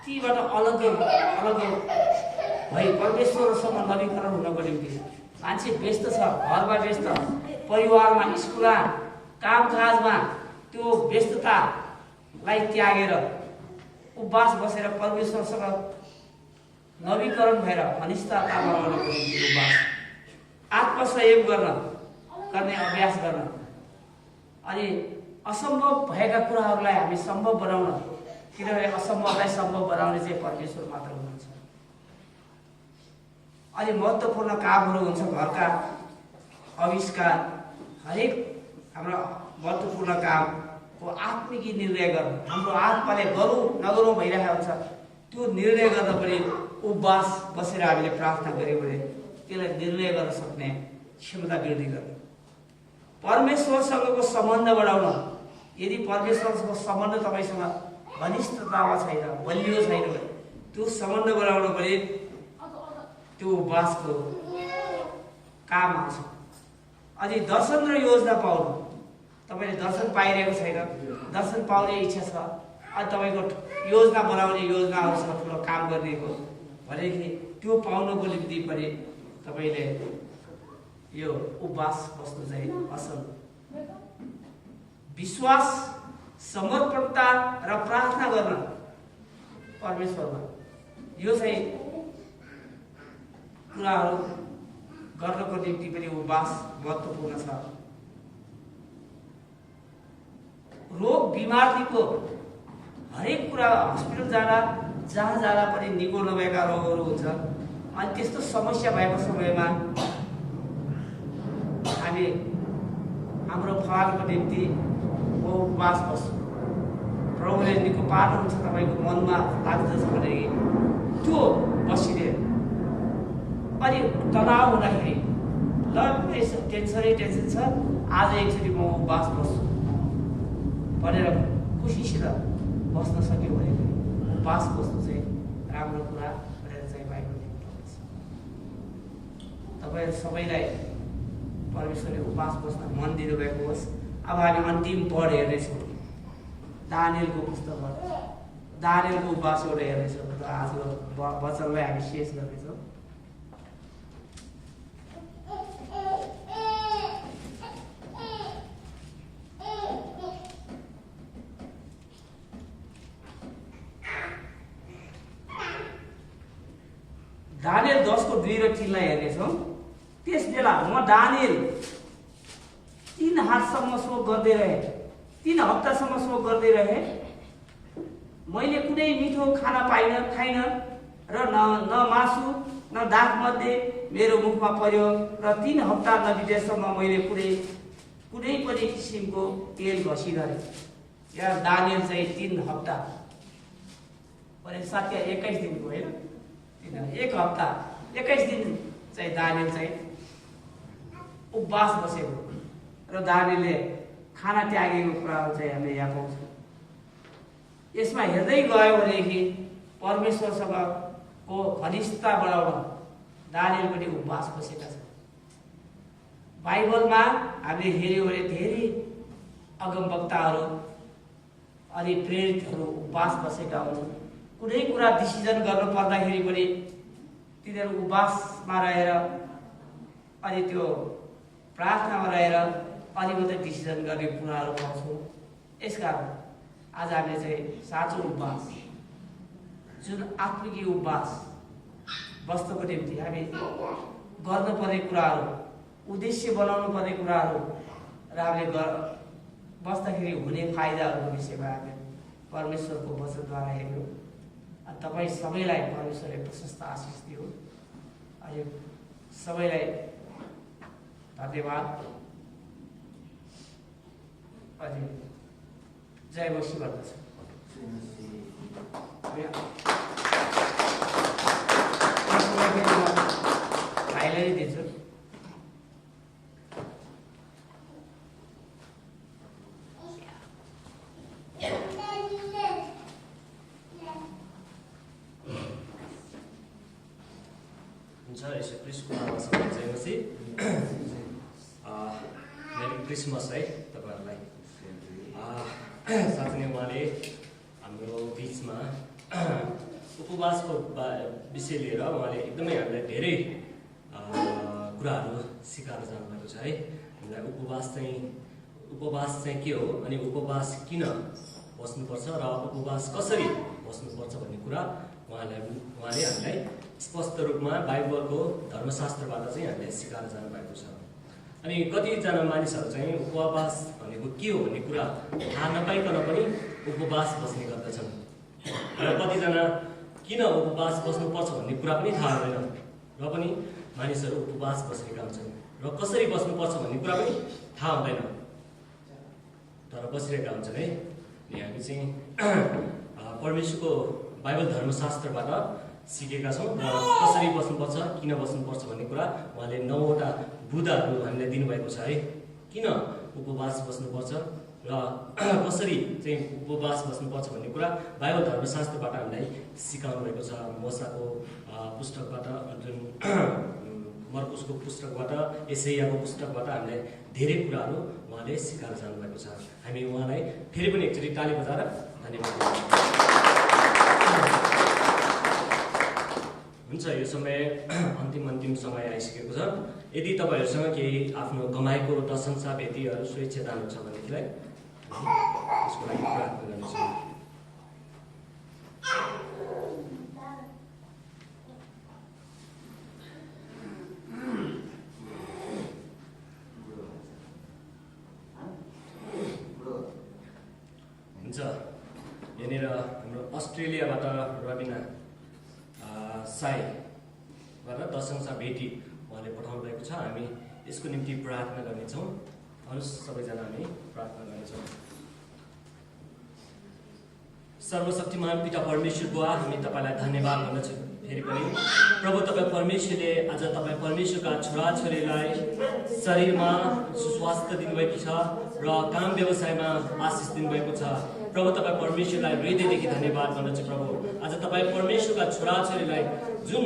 तीबाट अलग भई परमेश्वरसँग नवीकरण हुनको निम्ति मान्छे व्यस्त छ, घरमा व्यस्त, परिवारमा, स्कुलमा, कामकाजमा त्यो व्यस्ततालाई त्यागेर उपवास बसेर परमेश्वरसँग नवीकरण भएर घनिष्ठता बनाउनको निम्ति उपवास, आत्मसंयम गर्ने अभ्यास गर्न, अनि असम्भव भएका कुराहरूलाई हामी सम्भव बनाउन, किनभने असम्भवलाई सम्भव बनाउने चाहिँ परमेश्वर मात्र हुनुहुन्छ। अनि महत्त्वपूर्ण कामहरू हुन्छ घरका, अफिसका, हरेक हाम्रो महत्त्वपूर्ण कामको आत्मिक निर्णय गर्न, हाम्रो आत्माले गरौँ नगरौँ भइरहेको हुन्छ, त्यो निर्णय गर्न पनि उपवास बसेर हामीले प्रार्थना गऱ्यौँ भने त्यसलाई निर्णय गर्न सक्ने क्षमता वृद्धि गर्ने। परमेश्वरसँगको सम्बन्ध बढाउन, यदि परमेश्वरसँग सम्बन्ध तपाईँसँग घनिष्ठतामा छैन, बलियो छैन भने त्यो सम्बन्ध बढाउन पनि त्यो उपवासको काम आउँछ। अनि दर्शन र योजना पाउनु, तपाईँले दर्शन पाइरहेको छैन, दर्शन पाउने इच्छा छ, अनि तपाईँको योजना बनाउने योजनाहरूसँग ठुलो काम गरिदिएको भनेदेखि त्यो पाउनको निम्ति पनि तपाईँले यो उपवास बस्नु चाहिँ असल। विश्वास, समर्पणता र प्रार्थना गर्न परमेश्वरमा, यो चाहिँ कुराहरू गर्नको निम्ति पनि उपवास महत्त्वपूर्ण छ। रोग बिमारीको हरेक कुरा, हस्पिटल जाँदा जहाँ जाँदा पनि निको नभएका रोगहरू हुन्छ, अनि त्यस्तो समस्या भएको समयमा हामी हाम्रो फलको निम्ति उपवास बस्छौँ। प्रभुले निको पार्नुहुन्छ तपाईँको मनमा लाग्दछ भनेदेखि त्यो बसिदिए। अनि तनाव हुँदाखेरि ल टेन्सन छ, आज एकचोटि म उपवास बस्छु भनेर खुसीसित बस्न सक्यो भने उपवास बस्नु चाहिँ राम्रो कुरा भनेर चाहिँ बाइबलले बताउँछ। तपाईँहरू सबैलाई परमेश्वरले उपवास बस्न मन दिनुभएको होस्। अब हामी अन्तिम पढ हेर्नेछौँ, दानियलको पुस्तकबाट दानियलको उपवासबाट हेर्नेछौँ। र आजको वचनलाई हामी शेष गर्नेछौँ। पर्मेश्वरको 2 र 3 लाई हेर्नेछौँ। त्यस बेला म दानियल 3 हातसम्म सो गर्दै रहे, 3 हप्तासम्म सो गर्दै रहे। मैले कुनै मिठो खाना खाइन र न मासु न दाग मध्ये मेरो मुखमा पर्यो र 3 हप्ता नबितेसम्म मैले कुनै पनि किसिमको तेल घसिरहेँ। यहाँ दानियल चाहिँ 3 हप्ता भने सत्य 21 दिनको होइन, 1 हप्ता 21 दिन चाहिँ दानियल चाहिँ उपवास बसेको र दानियलले खाना त्यागेको कुराहरू चाहिँ हामीले यहाँ पाउँछौँ। यसमा हेर्दै गयो भनेदेखि परमेश्वरसँगको घनिष्ठता बढाउन दानियल पनि उपवास बसेका छन्। बाइबलमा हामीले हेऱ्यौँ भने धेरै अगमवक्ताहरू अनि प्रेरितहरू उपवास बसेका हुन्। कुनै कुरा डिसिजन गर्नु पर्दाखेरि पनि तिनीहरू उपवासमा रहेर अनि त्यो प्रार्थनामा रहेर अनि मात्रै डिसिजन गर्ने कुराहरू पाउँछौँ। यसकारण आज हामीले चाहिँ साँचो उपवास, जुन आत्मिक उपवास बस्नको निम्ति हामी गर्नुपर्ने कुराहरू, उद्देश्य बनाउनु पर्ने कुराहरू र हामीले बस्दाखेरि हुने फाइदाहरूको विषयमा हामीले परमेश्वरको वचनद्वारा हेऱ्यौँ। तपाईँ सबैलाई परमेश्वरले प्रशस्त आशिष दियो। अनि सबैलाई धन्यवाद। अनि जय मसीह भन्दछु। भाइलाई दिन्छु। यसो क्रिस्टको नाममा सबै जय मसीह। मेरी क्रिसमस है तपाईँहरूलाई। साथै नै उहाँले हाम्रो बिचमा उपवासको विषय लिएर उहाँले एकदमै हामीलाई धेरै कुराहरू सिकाएर जानुभएको छ है। हामीलाई उपवास चाहिँ के हो अनि उपवास किन बस्नुपर्छ र उपवास कसरी बस्नुपर्छ भन्ने कुरा उहाँले हामीलाई स्पष्ट रूपमा बाइबलको धर्मशास्त्रबाट चाहिँ हामीले सिकाएर जानुभएको छ। अनि कतिजना मानिसहरू चाहिँ उपवास भनेको के हो भन्ने कुरा थाहा नपाइकन पनि उपवास बस्ने गर्दछन् र कतिजना किन उपवास बस्नुपर्छ भन्ने कुरा पनि थाहा हुँदैन र पनि मानिसहरू उपवास बसेका हुन्छन् र कसरी बस्नुपर्छ भन्ने कुरा पनि थाहा हुँदैन तर बसिरहेका हुन्छन् है। हामी चाहिँ परमेश्वरको बाइबल धर्मशास्त्रबाट सिकेका छौँ र कसरी बस्नुपर्छ, किन बस्नुपर्छ भन्ने कुरा उहाँले 9वटा बुँदाहरू हामीलाई दिनुभएको छ है। किन उपवास बस्नुपर्छ र कसरी चाहिँ उपवास बस्नुपर्छ भन्ने कुरा बाइबल धर्मशास्त्रबाट हामीलाई सिकाउनु भएको छ। मोसाको पुस्तकबाट, जुन मर्कुसको पुस्तकबाट, एसायाको पुस्तकबाट हामीलाई धेरै कुराहरू उहाँले सिकाएर जानुभएको छ। हामी उहाँलाई फेरि पनि एकचोटि ताली बजाएर धन्यवाद दिन्छौँ। हुन्छ, यो समय अन्तिम समय आइसकेको छ। यदि तपाईँहरूसँग केही आफ्नो कमाएको प्रशंसा भेटीहरू स्वेच्छा दानहरू छ भनेदेखिलाई त्यसको लागि प्रार्थना गर्नेछु। हुन्छ, यहाँनिर हाम्रो अस्ट्रेलियाबाट रबिना साईबाट प्रशंसा भेटी उहाँले पठाउनु भएको छ। हामी यसको निम्ति प्रार्थना गर्नेछौँ। आउनुहोस् सबैजना हामी प्रार्थना गर्नेछौँ। सर्वशक्तिमान पिता परमेश्वर बुवा, हामी तपाईँलाई धन्यवाद भन्दछौँ। फेरि पनि प्रभु तपाईँ परमेश्वरले आज तपाईँ परमेश्वरका छोराछोरीलाई शरीरमा सुस्वास्थ्य दिनुभएको छ र काम व्यवसायमा आशिष दिनुभएको छ। प्रभु तपाईँ परमेश्वरलाई हृदयदेखि धन्यवाद भन्दछु। प्रभु आज तपाईँ परमेश्वरका छोराछोरीलाई जुन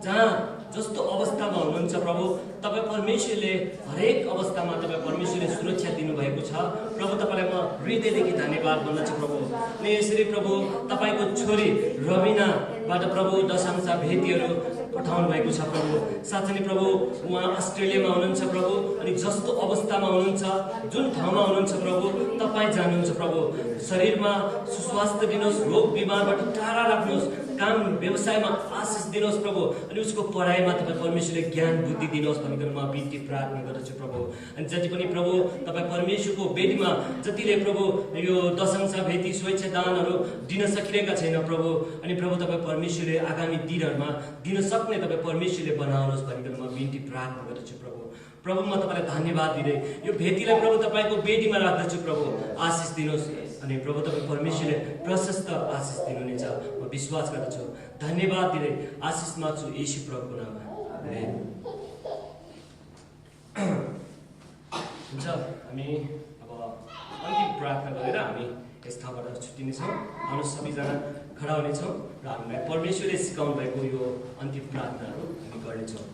जहाँ जस्तो अवस्थामा हुनुहुन्छ प्रभु, तपाईँ परमेश्वरले हरेक अवस्थामा तपाईँ परमेश्वरले सुरक्षा दिनुभएको छ। प्रभु तपाईँलाई म हृदयदेखि धन्यवाद भन्दछु प्रभु। अनि यसरी प्रभु तपाईँको छोरी रबिनाबाट प्रभु दशांशा भेटीहरू पठाउनु भएको छ प्रभु। साथै नै प्रभु उहाँ अस्ट्रेलियामा हुनुहुन्छ प्रभु, अनि जस्तो अवस्थामा हुनुहुन्छ, जुन ठाउँमा हुनुहुन्छ प्रभु, तपाईँ जानुहुन्छ प्रभु। शरीरमा सुस्वास्थ्य दिनुहोस्, रोग बिमारबाट टाढा राख्नुहोस्, काम व्यवसायमा आशिष दिनुहोस् प्रभु। अनि उसको पढाइमा तपाईँ परमेश्वरले ज्ञान बुद्धि दिनुहोस् भनिकन म बिन्ती प्रार्थना गर्दछु प्रभु। अनि जति पनि प्रभु तपाईँ परमेश्वरको वेदीमा जतिले प्रभु यो दशंश भेटी स्वेच्छा दानहरू दिन सकिरहेका छैन प्रभु, अनि प्रभु तपाईँ परमेश्वरले आगामी दिनहरूमा दिन सक्ने तपाईँ परमेश्वरले बनाउनुहोस् भनिकन म बिन्ती प्रार्थना गर्दछु प्रभु। प्रभु म तपाईँलाई धन्यवाद दिँदै यो भेटीलाई प्रभु तपाईँको वेदीमा राख्दछु प्रभु, आशिष दिनुहोस्। अनि प्रभु तपाईँ परमेश्वरले प्रशस्त आशिष दिनुहुनेछ म विश्वास गर्दछु। धन्यवाद दिँदै आशिष माग्छु येशू प्रभुको नाममा, आमेन। हुन्छ, हामी अब अन्तिम प्रार्थना गरेर हामी यस ठाउँबाट छुट्टिनेछौँ। हामी सबैजना खडा हुनेछौँ र हामीलाई परमेश्वरले सिकाउनु भएको यो अन्तिम प्रार्थनाहरू हामी गर्नेछौँ।